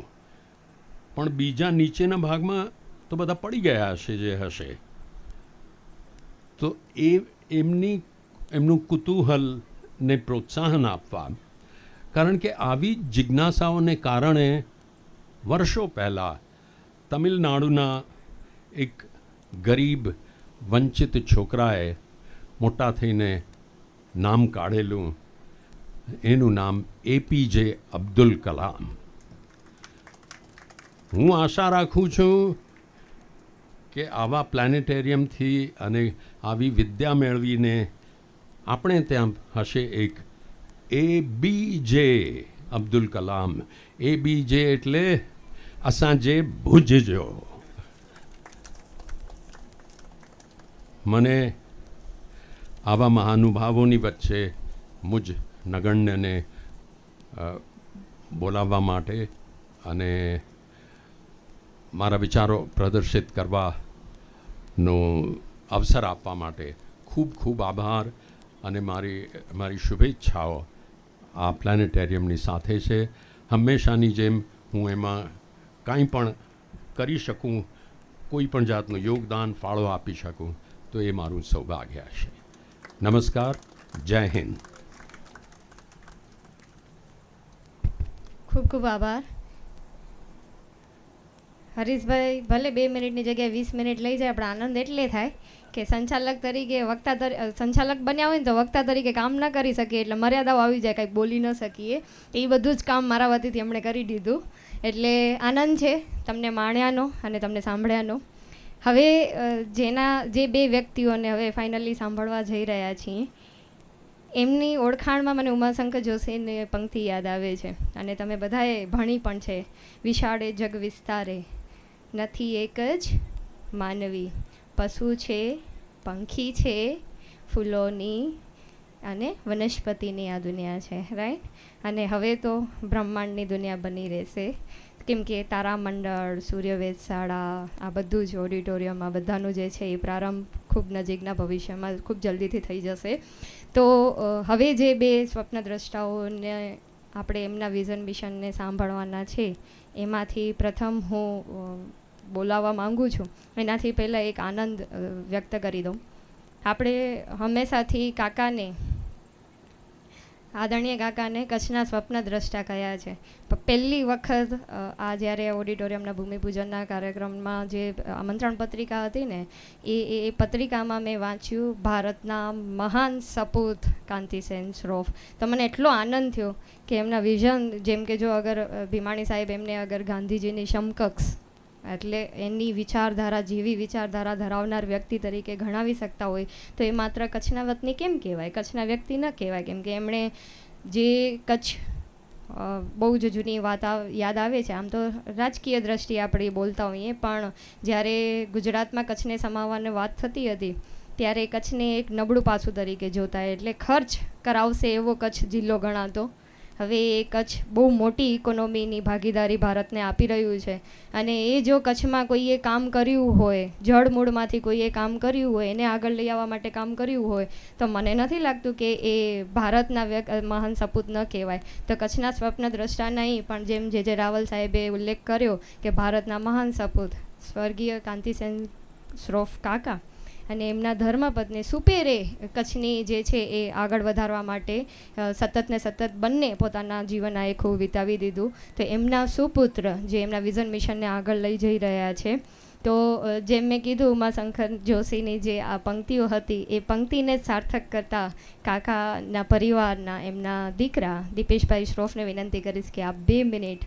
પણ બીજા નીચેના ભાગમાં તો બધા પડી ગયા હશે જે હશે. તો એમનું કુતૂહલને પ્રોત્સાહન આપવા, કારણ કે આવી જિજ્ઞાસાઓને કારણે વર્ષો પહેલાં તમિલનાડુના એક ગરીબ વંચિત છોકરાએ મોટા થઈને નામ કાઢેલું, એનું નામ APJ અબ્દુલ કલામ. હું આશા રાખું છું કે આવા પ્લેનેટેરિયમથી અને આવી વિદ્યા મેળવીને આપણે ત્યાં હશે એક ABJ અબ્દુલ કલામ. ABJ એટલે અસાંજે ભુજજો. મને આવા મહાનુભાવોની વચ્ચે મુજ નગણ્યને બોલાવવા માટે અને મારા વિચારો પ્રદર્શિત કરવાનો અવસર આપવા માટે ખૂબ ખૂબ આભાર, અને મારી શુભેચ્છાઓ આ પ્લેનેટેરિયમની સાથે છે. હંમેશાની જેમ હું એમાં કાંઈ પણ કરી શકું, કોઈ પણ જાતનું યોગદાન, ફાળો આપી શકું, તો એ મારું સૌભાગ્ય હશે. નમસ્કાર, જય હિન્દ. ખૂબ ખૂબ આભાર હરીશભાઈ. ભલે 2 મિનિટની જગ્યાએ 20 મિનિટ લઈ જાય, પણ આનંદ એટલે થાય કે સંચાલક તરીકે સંચાલક બન્યા હોય ને તો વક્તા તરીકે કામ ના કરી શકીએ, એટલે મર્યાદાઓ આવી જાય, કાંઈક બોલી ન શકીએ. એ બધું જ કામ મારા વતીથી એમણે કરી દીધું, એટલે આનંદ છે તમને માણ્યાનો અને તમને સાંભળ્યાનો. હવે જે 2 વ્યક્તિઓને હવે ફાઇનલી સાંભળવા જઈ રહ્યા છીએ, એમની ઓળખાણમાં મને ઉમાશંકર જોશીની પંક્તિ યાદ આવે છે, અને તમે બધાએ ભણી પણ છે. વિશાળે જગ વિસ્તારે નથી એક જ માનવી, પશુ છે, પંખી છે, ફૂલોની અને વનસ્પતિની આ દુનિયા છે, રાઈટ. અને હવે તો બ્રહ્માંડની દુનિયા બની રહેશે, કેમ કે તારામંડળ, સૂર્યવેધશાળા, આ બધું જ ઓડિટોરિયમ, આ બધાનું જે છે એ પ્રારંભ ખૂબ નજીકના ભવિષ્યમાં ખૂબ જલ્દીથી થઈ જશે. તો હવે જે 2 સ્વપ્નદ્રષ્ટાઓને આપણે એમના વિઝન મિશનને સાંભળવાના છે, એમાંથી પ્રથમ હું બોલાવવા માગું છું. એનાથી પહેલાં એક આનંદ વ્યક્ત કરી દઉં. આપણે હંમેશાથી કાકાને, આદરણીય કાકાને કચ્છના સ્વપ્નદ્રષ્ટા કહ્યા છે, પણ પહેલી વખત આ જ્યારે ઓડિટોરિયમના ભૂમિપૂજનના કાર્યક્રમમાં જે આમંત્રણ પત્રિકા હતી ને, એ પત્રિકામાં મેં વાંચ્યું ભારતના મહાન સપૂત કાંતિસેન શ્રોફ. તો મને એટલો આનંદ થયો કે એમના વિઝન, જેમ કે જો અગર ભીમાણી સાહેબ એમને અગર ગાંધીજીની સમકક્ષ, એટલે એની વિચારધારા જેવી વિચારધારા ધરાવનાર વ્યક્તિ તરીકે ગણાવી શકતા હોય, તો એ માત્ર કચ્છના વતની કેમ કહેવાય, કચ્છના વ્યક્તિ ન કહેવાય? કેમ કે એમણે જે કચ્છ બહુ જ જૂની વાત યાદ આવે છે. આમ તો રાજકીય દ્રષ્ટિએ આપણે બોલતા હોઈએ, પણ જ્યારે ગુજરાતમાં કચ્છને સમાવવાની વાત થતી હતી ત્યારે કચ્છને એક નબળું પાસું તરીકે જોતા, એટલે ખર્ચ કરાવશે એવો કચ્છ જિલ્લો ગણાતો, હવે એ કચ્છ બહુ મોટી ઇકોનોમીની ભાગીદારી ભારતને આપી રહ્યું છે, અને એ જો કચ્છમાં કોઈએ કામ કર્યું હોય, જળમૂળમાંથી કોઈએ કામ કર્યું હોય, એને આગળ લઈ આવવા માટે કામ કર્યું હોય, તો મને નથી લાગતું કે એ ભારતના મહાન સપૂત ન કહેવાય. તો કચ્છના સ્વપ્નદ્રષ્ટા નહીં, પણ જેમ જે રાવલ સાહેબે ઉલ્લેખ કર્યો કે ભારતના મહાન સપૂત સ્વર્ગીય કાંતિસેન શ્રોફ કાકા અને એમના ધર્મપત્ની સુપેરે કચ્છની જે છે એ આગળ વધારવા માટે સતત ને સતત બંને પોતાના જીવન આખું વિતાવી દીધું. તો એમના સુપુત્ર જે એમના વિઝન મિશનને આગળ લઈ જઈ રહ્યા છે. તો જેમ મેં કીધું, ઉમાશંકર જોશીની જે આ પંક્તિઓ હતી એ પંક્તિને સાર્થક કરતા કાકાના પરિવારના એમના દીકરા દીપેશભાઈ શ્રોફને વિનંતી કરીશ કે આપ 2 મિનિટ,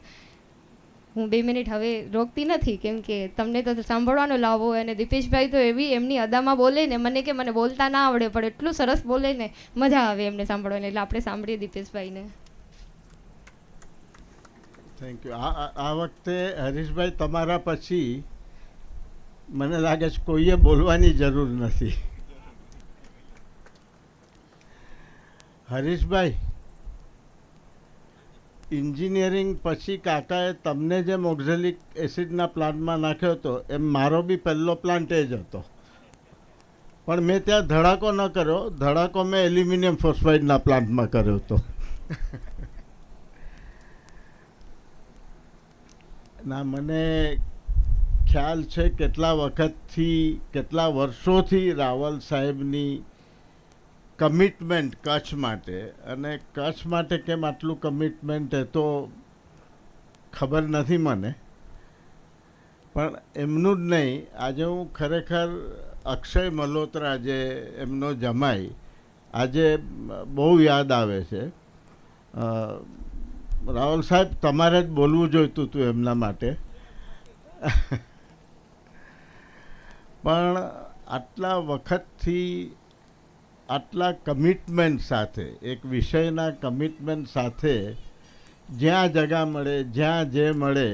હું 2 મિનિટ હવે રોકતી નથી કેમ કે તમને તો સાંભળવાનો લાવો હોય, અને દીપેશભાઈ તો એવી એમની અદામાં બોલે ને, મને બોલતા ના આવડે પણ એટલું સરસ બોલે ને, મજા આવે એમને સાંભળવાની. એટલે આપણે સાંભળીએ દીપેશભાઈને. Thank you. આ વખતે હરીશભાઈ તમારા પછી મને લાગે છે કોઈએ બોલવાની જરૂર નથી. હરીશભાઈ, એન્જિનિયરિંગ પછી કાકાએ તમને જેમ ઓક્ઝેલિક એસિડના પ્લાન્ટમાં નાખ્યો હતો એમ મારો બી પહેલો પ્લાન્ટ એ જ હતો, પણ મેં ત્યાં ધડાકો ન કર્યો. ધડાકો મેં એલ્યુમિનિયમ ફોસ્ફાઇડના પ્લાન્ટમાં કર્યો હતો. ના, મને ખ્યાલ છે કેટલા વખતથી, કેટલા વર્ષોથી રાવલ સાહેબની કમિટમેન્ટ કચ્છ માટે, અને કચ્છ માટે કેમ આટલું કમિટમેન્ટ એ તો ખબર નથી મને, પણ એમનું જ નહીં. આજે હું ખરેખર અક્ષય મલ્હોત્રા જે એમનો જમાઈ, આજે બહુ યાદ આવે છે. રાવલ સાહેબ, તમારે જ બોલવું જોઈતું હતું એમના માટે. પણ આટલા વખતથી આટલા કમિટમેન્ટ સાથે, એક વિષયના કમિટમેન્ટ સાથે જ્યાં જગા મળે, જ્યાં જે મળે,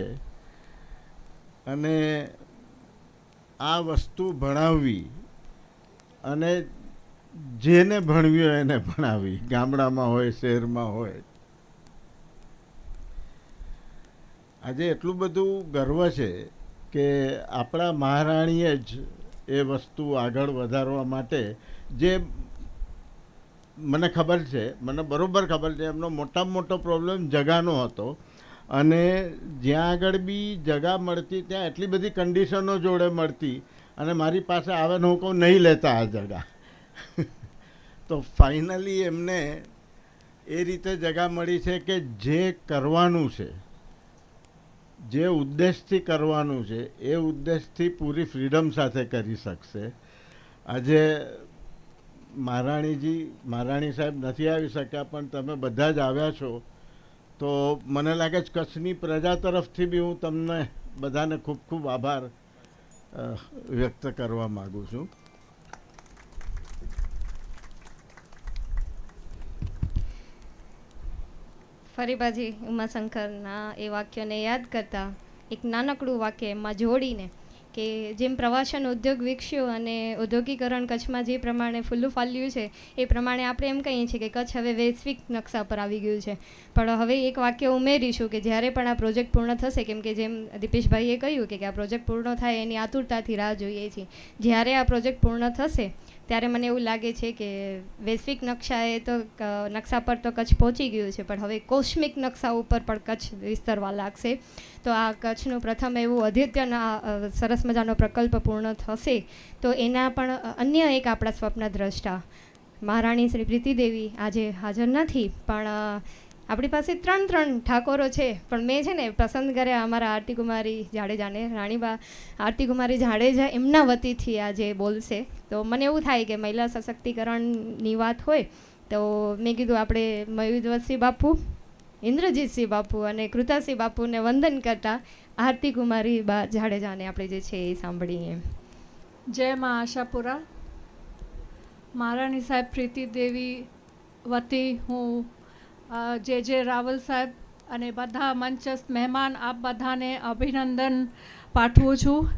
અને આ વસ્તુ ભણાવવી, અને જેને ભણવી હોય એને ભણાવી, ગામડામાં હોય, શહેરમાં હોય. આજે એટલું બધું ગર્વ છે કે આપણા મહારાણીએ જ એ વસ્તુ આગળ વધારવા માટે, જે મને ખબર છે, મને બરાબર ખબર છે, એમનો મોટામાં મોટો પ્રોબ્લેમ જગાનો હતો, અને જ્યાં આગળ બી જગા મળતી ત્યાં એટલી બધી કન્ડિશનો જોડે મળતી, અને મારી પાસે આવે ને હું કહું નહીં લેતા આ જગા. તો ફાઇનલી એમને એ રીતે જગા મળી છે કે જે કરવાનું છે, જે ઉદ્દેશથી કરવાનું છે, એ ઉદ્દેશથી પૂરી ફ્રીડમ સાથે કરી શકશે. આજે મહારાણી સાહેબ નથી આવી શક્યા, પણ તમે બધા જ આવ્યા છો, તો મને લાગે છે કચ્છની પ્રજા તરફથી બી હું તમને બધાને ખૂબ ખૂબ આભાર વ્યક્ત કરવા માગું છું. ફરી પાછી ઉમાશંકરના એ વાક્યને યાદ કરતા એક નાનકડું વાક્ય એમાં જોડીને કે જેમ પ્રવાસન ઉદ્યોગ વિકસ્યો અને ઔદ્યોગિકરણ કચ્છમાં જે પ્રમાણે ફૂલ્લું ફાલ્યું છે, એ પ્રમાણે આપણે એમ કહીએ છીએ કે કચ્છ હવે વૈશ્વિક નકશા પર આવી ગયું છે. પણ હવે એક વાક્ય ઉમેરીશું કે જ્યારે પણ આ પ્રોજેક્ટ પૂર્ણ થશે, કેમ કે જેમ દીપેશભાઈએ કહ્યું કે આ પ્રોજેક્ટ પૂર્ણ થાય એની આતુરતાથી રાહ જોઈએ છીએ, જ્યારે આ પ્રોજેક્ટ પૂર્ણ થશે ત્યારે મને એવું લાગે છે કે વૈશ્વિક નકશાએ તો નકશા પર તો કચ્છ પહોંચી ગયું છે, પણ હવે કોસ્મિક નકશા ઉપર પણ કચ્છ વિસ્તરવા લાગશે. તો આ કચ્છનું પ્રથમ એવું અદ્યતન સરસ મજાનો પ્રકલ્પ પૂર્ણ થશે, તો એના પણ અન્ય એક આપણા સ્વપ્નદ્રષ્ટા મહારાણી શ્રી પ્રીતિદેવી આજે હાજર નથી, પણ આપણી પાસે 3 ઠાકોરો છે, પણ મેં છે ને પસંદ કર્યા અમારા આરતીકુમારી જાડેજાને. રાણીબા આરતીકુમારી જાડેજા એમના વતીથી આજે બોલશે. તો મને એવું થાય કે મહિલા સશક્તિકરણની વાત હોય તો મેં કીધું આપણે મયુધવતસિંહ બાપુ, ઇન્દ્રજીતસિંહ બાપુ અને કૃતાસિંહ બાપુને વંદન કરતા આરતીકુમારી બા જાડેજાને આપણે જે છે એ સાંભળીએ. જય મા આશાપુરા. મહારાણી સાહેબ પ્રીતિદેવી વતી હું જે રાવલ સાહેબ અને બધા મંચસ્થ મહેમાન આપ બધાને અભિનંદન પાઠવું છું.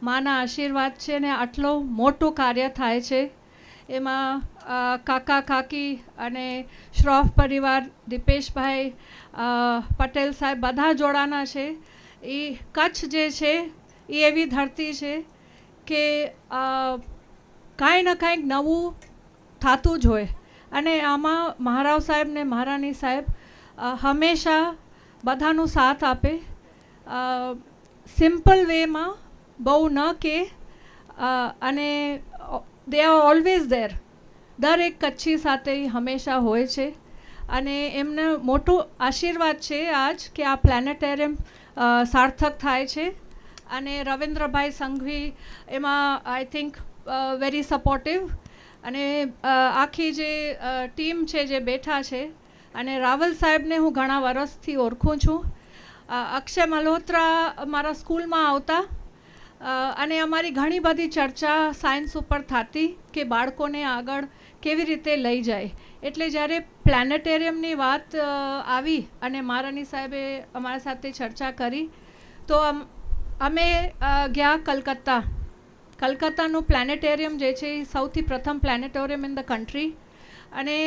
માના આશીર્વાદ છે ને આટલું મોટું કાર્ય થાય છે એમાં કાકા કાકી અને શ્રોફ પરિવાર, દીપેશભાઈ પટેલ સાહેબ બધા જોડાના છે. એ કચ્છ જે છે એ એવી ધરતી છે કે કાંઈ ને કાંઈક નવું થતું જ હોય. અને આમાં મહારાવ સાહેબ ને મહારાણી સાહેબ હંમેશા બધાનો સાથ આપે. સિમ્પલ વેમાં બહુ ન કે અને દે આર ઓલવેઝ ધેર. દરેક કચ્છી સાથે હંમેશા હોય છે અને એમને મોટો આશીર્વાદ છે આજ કે આ પ્લેનેટેરિયમ સાર્થક થાય છે. અને રવિન્દ્રભાઈ સંઘવી એમાં આઈ થિંક વેરી સપોર્ટિવ. અને આખી જે ટીમ છે જે બેઠા છે, અને રાવલ સાહેબને હું ઘણા વર્ષથી ઓળખું છું. અક્ષય મલ્હોત્રા મારા સ્કૂલમાં આવતા અને અમારી ઘણી બધી ચર્ચા સાયન્સ ઉપર થતી કે બાળકોને આગળ કેવી રીતે લઈ જાય. એટલે જ્યારે પ્લેનેટેરિયમની વાત આવી અને મહારાણી સાહેબે અમારા સાથે ચર્ચા કરી તો અમે ગયા કલકત્તા. કલકત્તાનું પ્લેનેટેરિયમ જે છે એ સૌથી પ્રથમ પ્લેનેટોરિયમ ઇન ધ કન્ટ્રી. અને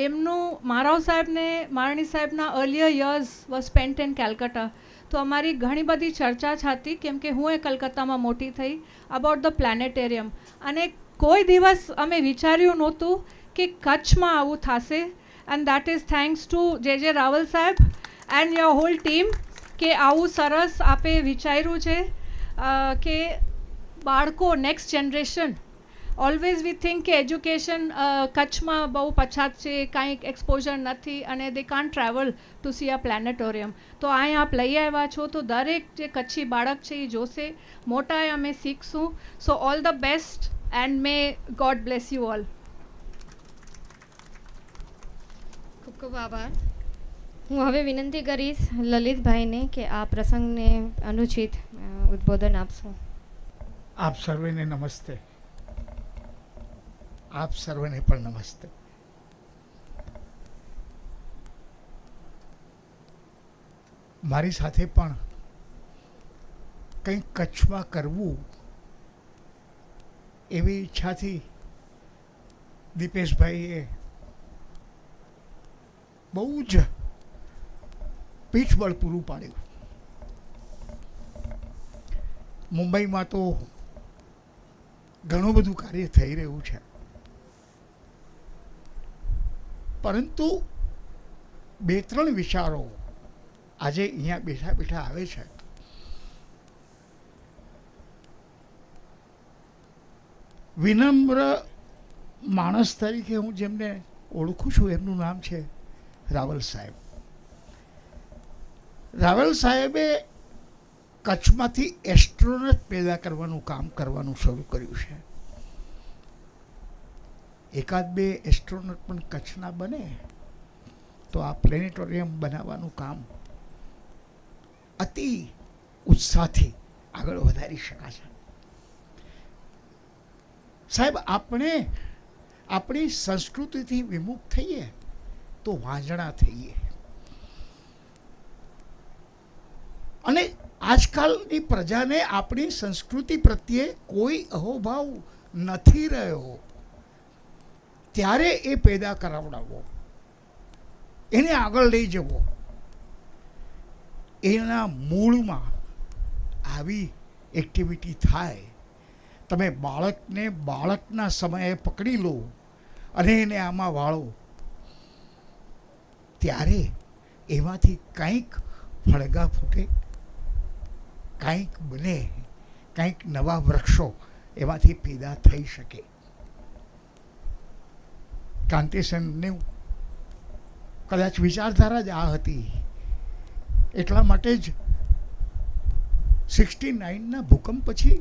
એમનું મહારાવ સાહેબને મહારાણી સાહેબના earlier years was spent in Calcutta. તો અમારી ઘણી બધી ચર્ચા થતી કેમ કે હું એ કલકત્તામાં મોટી થઈ અબાઉટ ધ પ્લેનેટેરિયમ. અને કોઈ દિવસ અમે વિચાર્યું નહોતું કે કચ્છમાં આવું થશે. And that is thanks to જે રાવલ સાહેબ એન્ડ યોર હોલ ટીમ કે આવું સરસ આપે વિચાર્યું છે કે બાળકો next generation. Always we think કે એજ્યુકેશન કચ્છમાં બહુ પછાત છે, કાંઈક એક્સપોઝર નથી અને they can't travel to see a planetarium. તો અહીં આપ લઈ આવ્યા છો તો દરેક જે કચ્છી બાળક છે એ જોશે, મોટાએ અમે શીખશું. So all the best and may God bless you all. ખૂબ ખૂબ આભાર. હું હવે વિનંતી કરીશ લલિતભાઈને કે આ પ્રસંગને અનુચિત ઉદ્બોધન આપશું. આપ સર્વેને નમસ્તે. આપ સર્વેને પણ નમસ્તે. મારી સાથે પણ કંઈક કચ્છમાં કરવું એવી ઈચ્છાથી દીપેશભાઈએ બહુ જ પીઠબળ પૂરું પાડ્યું. મુંબઈમાં તો ઘણું બધું કાર્ય થઈ રહ્યું છે, પરંતુ બે ત્રણ વિચારો આજે અહીંયા બેઠા બેઠા આવે છે. વિનમ્ર માણસ તરીકે હું જેમને ઓળખું છું એમનું નામ છે રાવલ સાહેબ. રાવલ સાહેબે કચ્છમાંથી એસ્ટ્રોનોટ પેદા કરવાનું કામ કરવાનું શરૂ કર્યું છે. એકાદ બે એસ્ટ્રોનોટ પણ કચ્છના બને તો આ પ્લેનેટોરિયમ બનાવવાનું કામ અતિ ઉત્સાહથી આગળ વધારી શકાશે. સાહેબ, આપણે આપણી સંસ્કૃતિથી વિમુખ થઈએ તો વાંજણા થઈએ. અને આજકાલની પ્રજાને આપણી સંસ્કૃતિ પ્રત્યે કોઈ અહોભાવ નથી રહ્યો. ત્યારે એ પેદા કરાવડાવવો, એને આગળ લઈ જવો, એના મૂળમાં આવી એક્ટિવિટી થાય. તમે બાળકને બાળકના સમયે પકડી લો અને એને આમાં વાળો, ત્યારે એમાંથી કંઈક ફળગા ફૂટે, કંઈક બને, કંઈક નવા વૃક્ષો એમાંથી પેદા થઈ શકે. કાંતિસેનની કદાચ વિચારધારા જ આ હતી. એટલા માટે જ 69ના ભૂકંપ પછી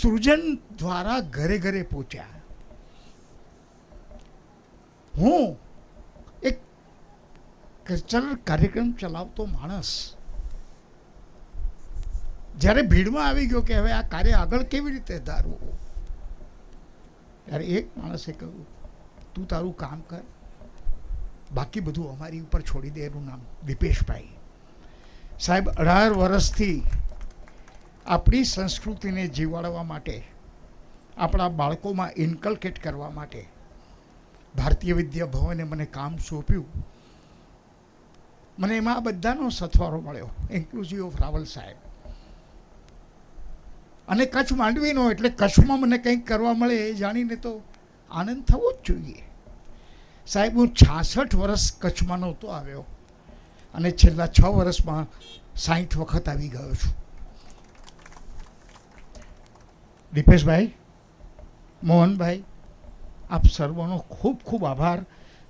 સૃજન દ્વારા ઘરે ઘરે પહોંચ્યા. હું એક કલ્ચરલ કાર્યક્રમ ચલાવતો માણસ જ્યારે ભીડમાં આવી ગયો કે હવે આ કાર્ય આગળ કેવી રીતે ધારવું, ત્યારે એક માણસે કહ્યું, તું તારું કામ કર, બાકી બધું અમારી ઉપર છોડી દે. એનું નામ દીપેશભાઈ. સાહેબ, 18 વર્ષથી આપણી સંસ્કૃતિને જીવાડવા માટે આપણા બાળકોમાં ઇન્કલ્કેટ કરવા માટે ભારતીય વિદ્યા ભવને મને કામ સોંપ્યું. મને એમાં આ બધાનો સથવારો મળ્યો, ઇન્ક્લુઝિવ ઓફ રાવલ સાહેબ. અને કચ્છ માંડવીનો એટલે કચ્છમાં મને કંઈક કરવા મળે એ જાણીને તો આનંદ થવો જ જોઈએ. સાહેબ, હું 66 વર્ષ કચ્છમાં નહોતો આવ્યો અને છેલ્લા 6 વર્ષમાં 60 વખત આવી ગયો છું. દીપેશભાઈ, મોહનભાઈ, આપ સર્વનો ખૂબ ખૂબ આભાર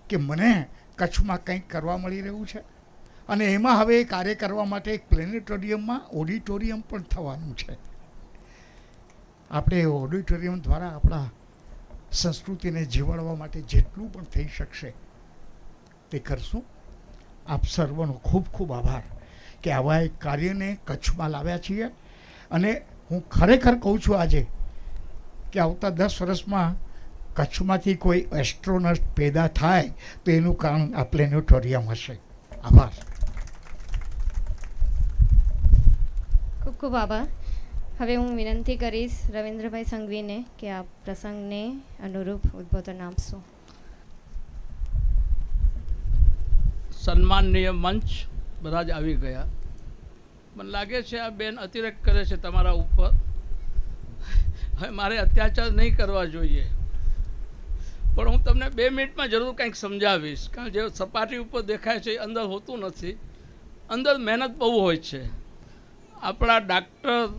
કે મને કચ્છમાં કંઈક કરવા મળી રહ્યું છે. અને એમાં હવે કાર્ય કરવા માટે એક પ્લેનેટોરિયમમાં ઓડિટોરિયમ પણ થવાનું છે. આપણે ઓડિટોરિયમ દ્વારા આપણા સંસ્કૃતિને જીવાડવા માટે જેટલું પણ થઈ શકશે તે કરશું. આપ સર્વનો ખૂબ ખૂબ આભાર કે આવા એક કાર્યને કચ્છમાં લાવ્યા છીએ. અને હું ખરેખર કહું છું આજે કે આવતા 10 વર્ષમાં કચ્છમાંથી કોઈ એસ્ટ્રોનોટ પેદા થાય તો એનું કારણ આ પ્લેનેટોરિયમ હશે. આભાર. ખૂબ ખૂબ આભાર. હવે હું વિનંતી કરીશ રવિન્દ્રભાઈ સંઘવીને કે આ પ્રસંગને અનુરૂપ ઉદ્બોધન આપશો. સન્માનનીય મંચ બધા જ આવી ગયા. મને લાગે છે આ બેન અતિરેક કરે છે તમારા ઉપર. હવે મારે અત્યાચાર નહીં કરવા જોઈએ, પણ હું તમને 2 મિનિટમાં જરૂર કંઈક સમજાવીશ. કારણ જે સપાટી ઉપર દેખાય છે એ અંદર હોતું નથી, અંદર મહેનત બહુ હોય છે. આપણા ડાક્ટર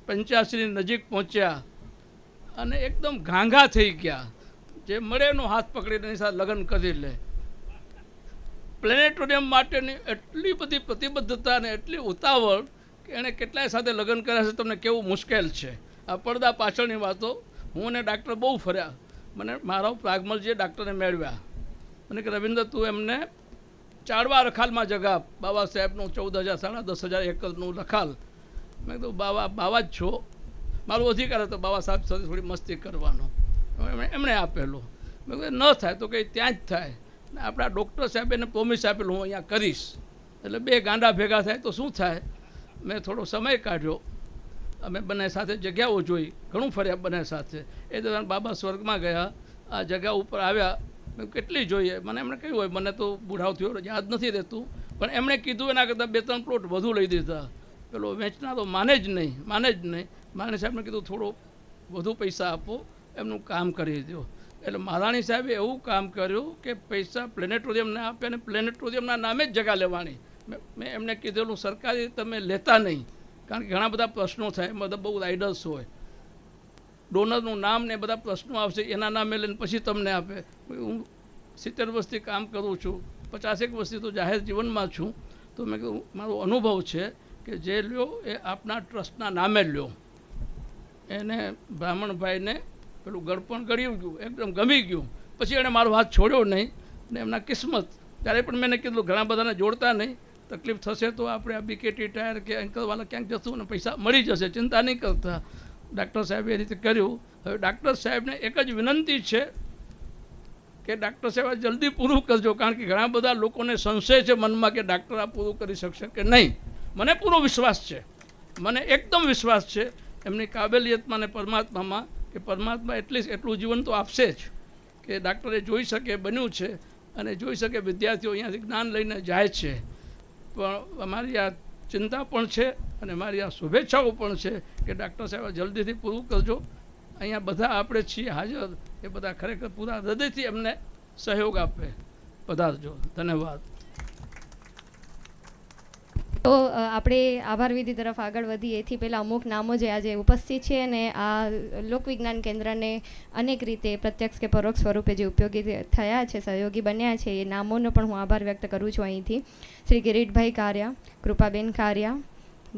85ની નજીક પહોંચ્યા અને એકદમ ઘાંઘા થઈ ગયા. જે મળે એનો હાથ પકડીને એની સાથે લગ્ન કરી લે. પ્લેનેટોરિયમ માટેની એટલી બધી પ્રતિબદ્ધતા અને એટલી ઉતાવળ કે એણે કેટલાય સાથે લગ્ન કર્યા છે, તમને કેવું મુશ્કેલ છે. આ પડદા પાછળની વાતો. હું અને ડાક્ટર બહુ ફર્યા. મને મારા પ્રાગમલજીએ ડાક્ટરને મેળવ્યા. મને કે રવિન્દ્ર, તું એમને ચાડવા રખાલમાં જગા બાબા સાહેબનું 14,000 10,000 એકરનું રખાલ. મેં કીધું બાવા જ છો, મારો અધિકાર હતો બાબા સાહેબ સાથે થોડી મસ્તી કરવાનો. એમણે આપેલું. મેં કીધું ન થાય તો કંઈ ત્યાં જ થાય. ને આપણા ડૉક્ટર સાહેબ એને પ્રોમિસ આપેલું હું અહીંયા કરીશ. એટલે 2 ગાંડા ભેગા થાય તો શું થાય. મેં થોડો સમય કાઢ્યો. અમે બંને સાથે જગ્યાઓ જોઈ, ઘણું ફર્યા બંને સાથે. એ દરમિયાન બાબા સ્વર્ગમાં ગયા, આ જગ્યા ઉપર આવ્યા. મેં કેટલી જોઈએ, મને એમણે કહ્યું હોય, મને તો બુઢાવ થયો યાદ નથી રહેતું, પણ એમણે કીધું એના કરતાં 2-3 પ્લોટ વધુ લઈ દીધા. પેલો વેચનારો માને જ નહીં. મહારાણી સાહેબને કીધું થોડો વધુ પૈસા આપો, એમનું કામ કરી દો. એટલે મહારાણી સાહેબે એવું કામ કર્યું કે પૈસા પ્લેનેટોરિયમને આપે અને પ્લેનેટોરિયમના નામે જ જગા લેવાની. મેં એમને કીધેલું સરકારી તમે લેતા નહીં, કારણ કે ઘણા બધા પ્રશ્નો થાય, બધા બહુ રાઇડર્સ હોય, ડોનરનું નામ ને બધા પ્રશ્નો આવશે, એના નામે લઈને પછી તમને આપે. હું 70 વર્ષથી કામ કરું છું, 50 વર્ષથી તો જાહેર જીવનમાં છું. તો મેં કીધું મારો અનુભવ છે કે જે લ્યો એ આપના ટ્રસ્ટના નામે જ લ્યો. એને બ્રાહ્મણભાઈને પેલું ગળપણ ગળ્યું ગયું, એકદમ ગમી ગયું. પછી એણે મારો હાથ છોડ્યો નહીં. ને એમના કિસ્મત ત્યારે પણ મેં કીધું ઘણા બધાને જોડતા નહીં, તકલીફ થશે તો આપણે આ બીકેટી ટાયર કે અંકલવાલા ક્યાંક જશું અને પૈસા મળી જશે, ચિંતા નહીં કરતા. ડાક્ટર સાહેબે એ રીતે કર્યું. હવે ડાક્ટર સાહેબને એક જ વિનંતી છે કે ડાક્ટર સાહેબ જલ્દી પૂરું કરજો, કારણ કે ઘણા બધા લોકોને સંશય છે મનમાં કે ડાક્ટર આ પૂરું કરી શકશે કે નહીં. મને પૂરો વિશ્વાસ છે, મને એકદમ વિશ્વાસ છે એમની કાબેલિયતમાં અને પરમાત્મામાં, કે પરમાત્મા એટલું જીવન તો આપશે જ કે ડાક્ટરે જોઈ શકે બન્યું છે અને જોઈ શકે વિદ્યાર્થીઓ અહીંયાથી જ્ઞાન લઈને જાય છે. પણ અમારી આ ચિંતા પણ છે અને મારી આ શુભેચ્છાઓ પણ છે કે ડાક્ટર સાહેબ જલ્દીથી પૂરું કરજો. અહીંયા બધા આપણે છીએ હાજર, એ બધા ખરેખર પૂરા હૃદયથી એમને સહયોગ આપે. પધારજો. ધન્યવાદ. તો આપણે આભાર વિધિ તરફ આગળ વધીએ એથી પહેલાં અમુક નામો જે આજે ઉપસ્થિત છે અને આ લોકવિજ્ઞાન કેન્દ્રને અનેક રીતે પ્રત્યક્ષ કે પરોક્ષ સ્વરૂપે જે ઉપયોગી થયા છે, સહયોગી બન્યા છે, એ નામોનો પણ હું આભાર વ્યક્ત કરું છું અહીંથી. શ્રી કિરીટભાઈ કારિયા, કૃપાબેન કારિયા,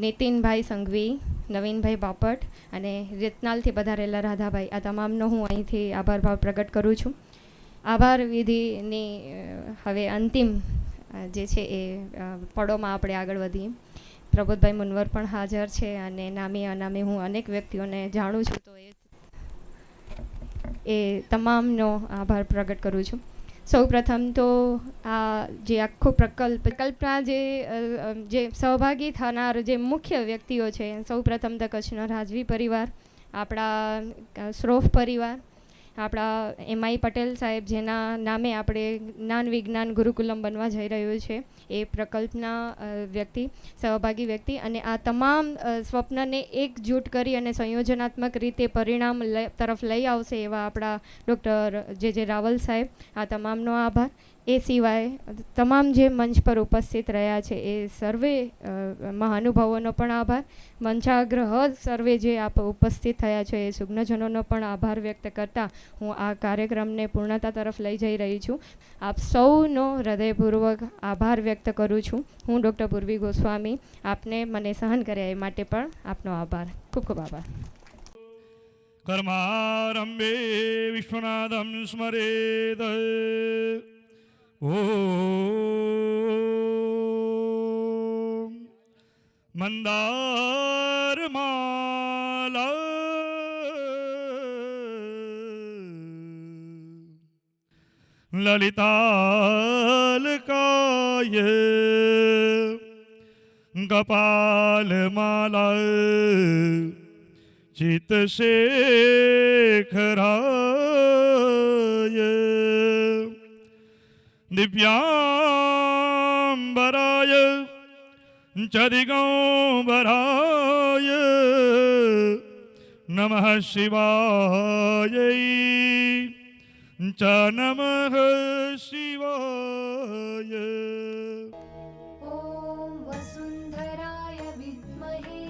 નીતિનભાઈ સંઘવી, નવીનભાઈ બાપટ અને રેતનાલથી પધારેલા રાધાભાઈ, આ તમામનો હું અહીંથી આભાર ભાવ પ્રગટ કરું છું. આભાર વિધિની હવે અંતિમ જે છે એ પળોમાં આપણે આગળ વધીએ. પ્રબોધભાઈ મુનવર પણ હાજર છે અને નામી અનામી હું અનેક વ્યક્તિઓને જાણું છું, તો એ તમામનો આભાર પ્રગટ કરું છું. સૌ પ્રથમ તો આ જે આખો પ્રકલ્પના જે સહભાગી થનાર જે મુખ્ય વ્યક્તિઓ છે, સૌ પ્રથમ તો કચ્છનો રાજવી પરિવાર, આપણા શ્રોફ પરિવાર, આપણા MI પટેલ સાહેબ, જેના નામે આપણે જ્ઞાન વિજ્ઞાન ગુરુકુલમ બનવા જઈ રહ્યું છે, એ પ્રકલ્પના વ્યક્તિ, સહભાગી વ્યક્તિ, અને આ તમામ સ્વપ્નને એકજૂટ કરી અને સંયોજનાત્મક રીતે પરિણામ તરફ લઈ આવશે એવા આપણા ડૉક્ટર જે રાવલ સાહેબ, આ તમામનો આભાર. એ સિવાય તમામ જે મંચ પર ઉપસ્થિત રહ્યા છે એ સર્વે મહાનુભાવોનો પણ આભાર. મંચાગ્રહ સર્વે જે આપ ઉપસ્થિત થયા છે એ સુજ્ઞજનોનો પણ આભાર વ્યક્ત કરતા હું આ કાર્યક્રમને પૂર્ણતા તરફ લઈ જઈ રહી છું. આપ સૌનો હૃદયપૂર્વક આભાર વ્યક્ત કરું છું. હું ડૉક્ટર પૂર્વી ગોસ્વામી, આપને મને સહન કર્યા એ માટે પણ આપનો આભાર. ખૂબ ખૂબ આભાર. કર્મારંભે વિશ્વનાથમ સ્મરેદ. ઓમ મંદારમાલા લલિતાલકાય કપાલમાલા ચિત્તશેખરાય દિવ્યાંબરાય ચદિગંબરાય નમઃ શિવાય ચ નમઃ શિવાય. ઓમ વસુંધરાય વિદ્મહે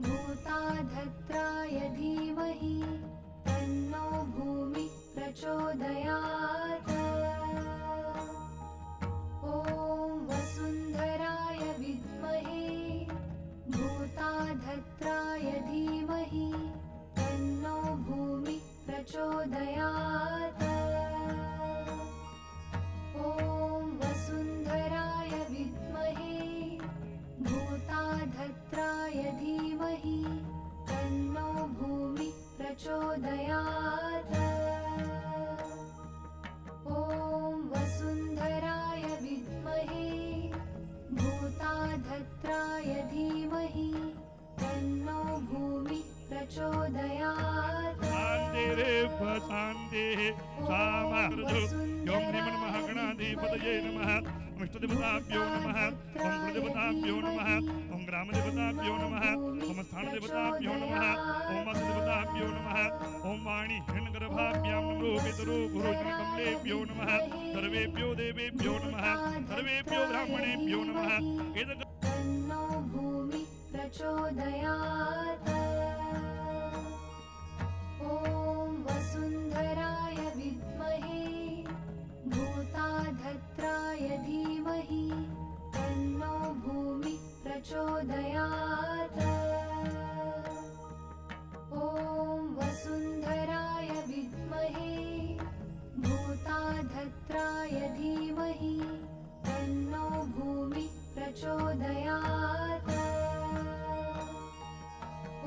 ભૂતાધત્રાય ધીમહિ તન્નો ભૂમિ પ્રચોદયાત. ઓમ વસુંધરાય વિદ્મહે ભૂતાધત્રાય ધીમહિ તન્નો ભૂમિ પ્રચોદયાત. ઓમ વસુંધરાય વિદ્મહે ભૂતાધત્રાય ધીમહિ તન્નો ભૂમિ પ્રચોદયાત. ઓમ વસુંધરાય વિદ્મહે ભૂતાધત્રાય ધીમહિ તન્નો ભૂમિ પ્રચોદયાત. શાંતિ સામર્થ્ય યોમ નિમન મહાગણાધિપતये નમઃ. ઓમ ઇષ્ટદેવતાભ્યો નમઃ. ઓમ કુલદેવતાભ્યો નમઃ. ઓમ ગ્રામદેવતાભ્યો નમઃ. ઓમ સ્થાનદેવતાભ્યો નમઃ. ઓમ વાસુદેવતાભ્યો નમઃ. ઓમ વાણી હિરણગર્ભાભ્યામ નમો પિતરો ગુરુજનકમલેભ્યો નમઃ. સર્વેભ્યો દેવેભ્યો નમઃ. સર્વેભ્યો બ્રાહ્મણેભ્યો નમઃ. તન્નો ભૂમિ પ્રચોદયાત. ઓમ વસુંધરાય વિદ્મહે ભૂતાધત્રાય ધીમહિ તન્નો ભૂમિ પ્રચોદયાત. ઓમ વસુંધરાય વિદ્મહે ભૂતાધત્રાય ધીમહિ તન્નો ભૂમિ પ્રચોદયાત.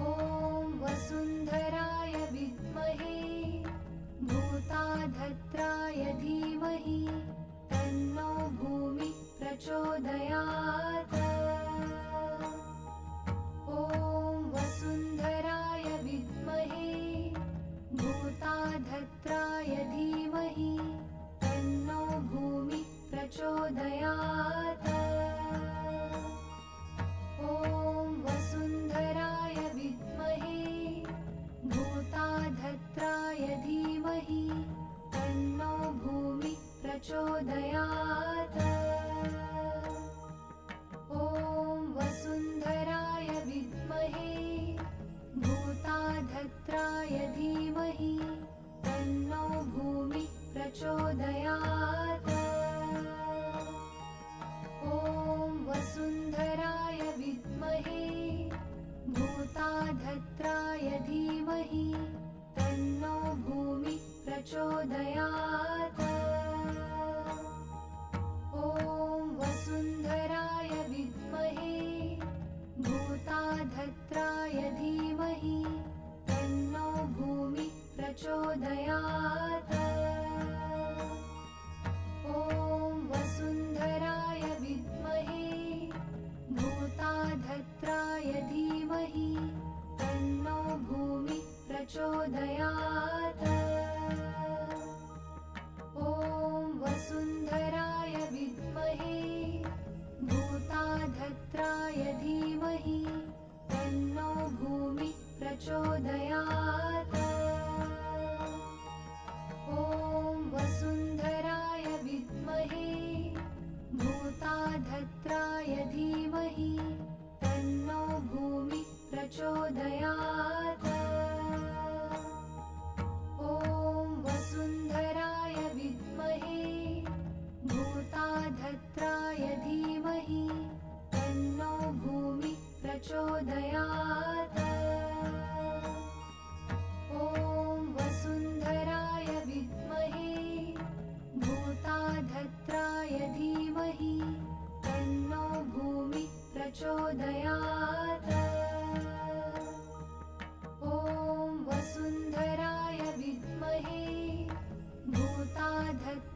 ઓમ વસુંધરાય વિદ્મહે ભૂતાધત્રાય ધીમહિ તન્નો ભૂમિ પ્રચોદયાત. ઓમ વસુંધરાય વિદ્મહે ભૂતાધત્રાય ધીમહિ તન્નો ભૂમિ પ્રચોદયાત. ઓમ વસુંધરાય વિદ્મહે ભૂતાધત્રાય ધીમહિ તન્નો ભૂમિ પ્રચોદયાત. ઓમ વસુંધરાય વિદ્મહે ભૂતાધત્રાય ધીમહિ તન્નો ભૂમિ પ્રચોદયાત. ઓમ વસુંધરાય વિદ્મહે ભૂતાધત્રાય ધીમહિ તન્નો ભૂમિ પ્રચોદયાત. ઓમ વસુંધરાય વિદ્મહે ભૂતાધત્રાય ધીમહિ તન્નો ભૂમિ પ્રચોદયાત. ઓમ વસુંધરાય વિદ્મહે ભૂતાધત્રાય ધીમહિ તન્નો ભૂમિ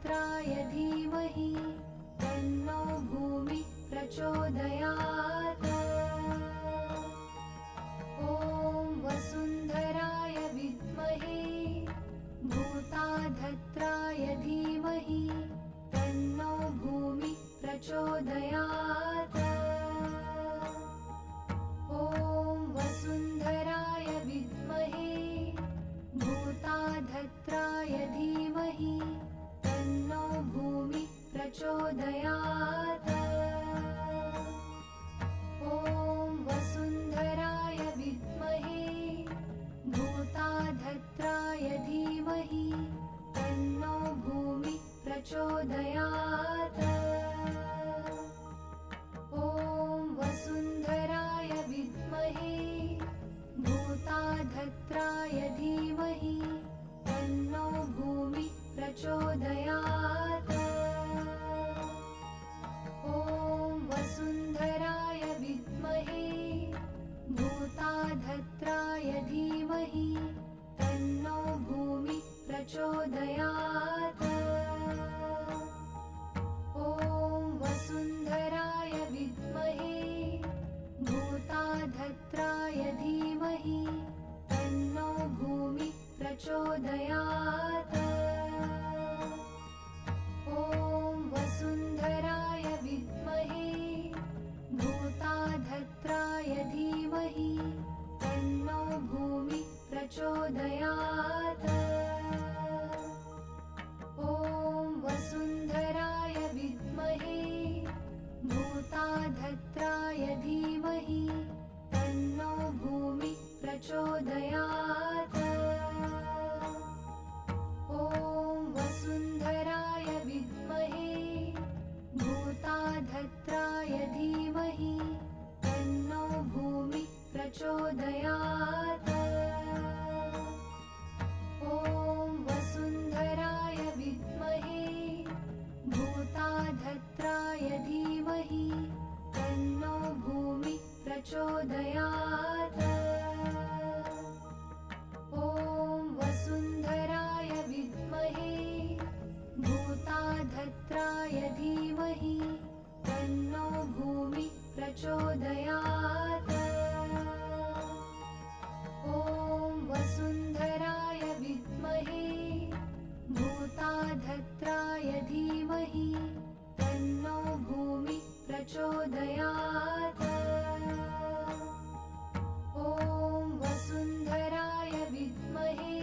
भूताधत्राय धीमहि तन्नो भूमिः प्रचोदयात् ॐ वसुन्धराय विद्महे भूताधत्राय धीमहि तन्नो भूमिः प्रचोदयात् ॐ वसुन्धराय विद्महे भूताधत्राय धीमहि तन्नो भूमिः प्रचोदयात् ॐ वसुन्धराय विद्महे भूताधत्राय धीमहि तन्नो भूमिः प्रचोदयात् ॐ वसुन्धराय विद्महे भूताधत्राय धीमहि तन्नो भूमिः प्रचोदयात् ॐ वसुन्धराय विद्महे भूताधत्राय धीमहि तन्नो भूमिः प्रचोदयात् ॐ वसुन्धराय विद्महे भूताधत्राय धीमहि तन्नो भूमिः प्रचोदयात् ॐ वसुन्धराय विद्महे भूताधत्राय धीमहि तन्नो भूमिः प्रचोदयात् ॐ वसुन्धराय विद्महे भूताधत्राय धीमहि तन्नो भूमिः प्रचोदयात् ॐ वसुन्धराय विद्महे भूताधत्राय धीमहि तन्नो भूमिः प्रचोदयात् ॐ वसुन्धराय विद्महे भूताधत्राय धीमहि तन्नो भूमिः प्रचोदयात् ॐ वसुन्धराय विद्महे भूताधत्राय धीमहि तन्नो भूमिः प्रचोदयात् ॐ वसुन्धराय विद्महे भूताधत्राय धीमहि तन्नो भूमिः प्रचोदयात् ॐ वसुन्धराय विद्महे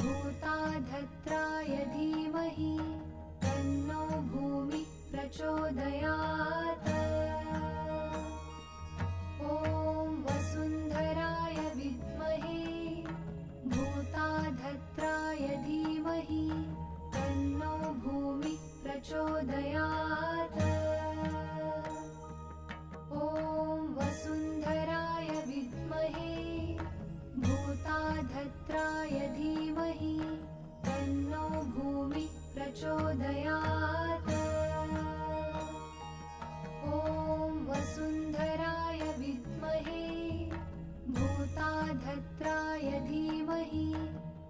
भूताधत्राय धीमहि तन्नो भूमिः प्रचोदयात् ॐ वसुन्धराय विद्महे भूताधत्राय धीमहि तन्नो भूमिः प्रचोदयात् ॐ वसुन्धराय विद्महे भूताधत्राय धीमहि तन्नो भूमिः प्रचोदयात् ॐ वसुन्धराय विद्महे भूताधत्राय धीमहि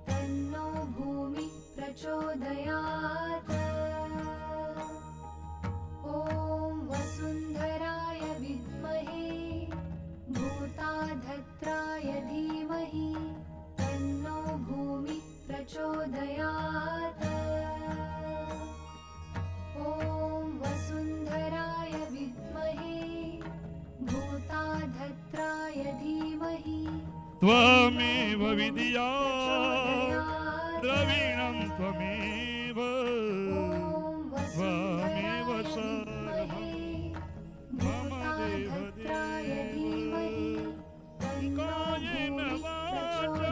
तन्नो भूमिः प्रचोदयात् ॐ वसुन्धराय विद्महे भूताधत्राय धीमहि तन्नो भूमिः प्रचोदयात् ॐ वसुन्धराय विद्महे भूताधत्राय धीमहि त्वमेव विद्या द्रविणं त्वमेव त्वमेव सर्वं मम देवदेव कायेन वाचा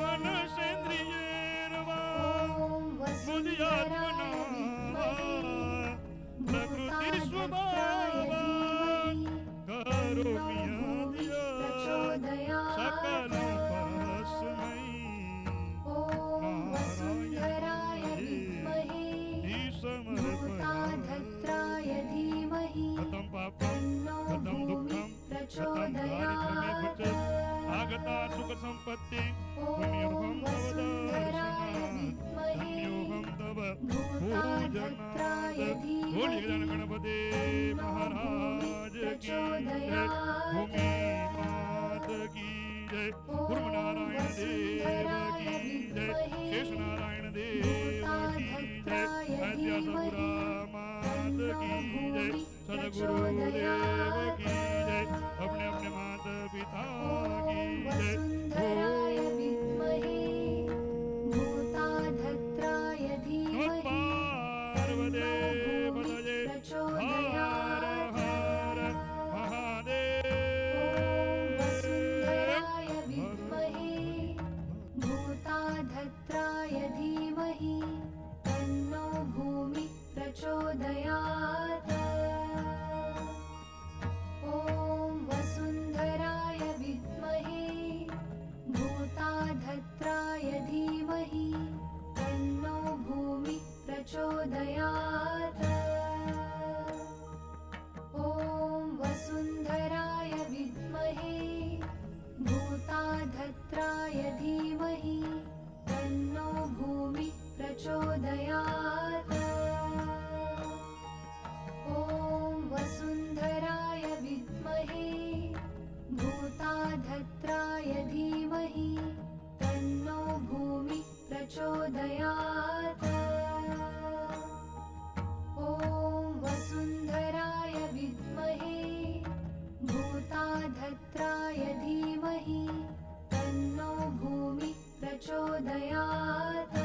मनसेन्द्रियेण वा बुद्ध्यात्मना वा प्रकृतिस्वभावात् करोमि सकलं परस्मै। બોલીએ ગજાનન ગણપતિ મહારાજ કી જય, ભૂમિ માત કી જય, ધર્મનારાયણ દેવ કી જય, શેષનારાયણ દેવ કી જય, આદ્યાસપુરા માત કી જય, સદગુરુ દેવ કી જય, अपने अपने माता पिता की जय। वसुन्धराय विद्महे भूताधत्राय धीमहि पार्वते पतये हर हर महादेव। वसुन्धराय विद्महे भूताधत्राय धीमहि तन्नो भूमि प्रचोदयात्। ॐ वसुन्धराय विद्महे भूताधत्राय धीमहि तन्नो भूमि प्रचोदयात्। ॐ वसुन्धराय विद्महे भूताधत्राय धीमहि तन्नो भूमि प्रचोदयात्। ॐ वसुन्धराय विद्महे भूताधत्राय धीमहि तन्नो भूमि प्रचोदयात्। ॐ वसुन्धराय विद्महे भूताधत्राय धीमहि तन्नो भूमि प्रचोदयात्।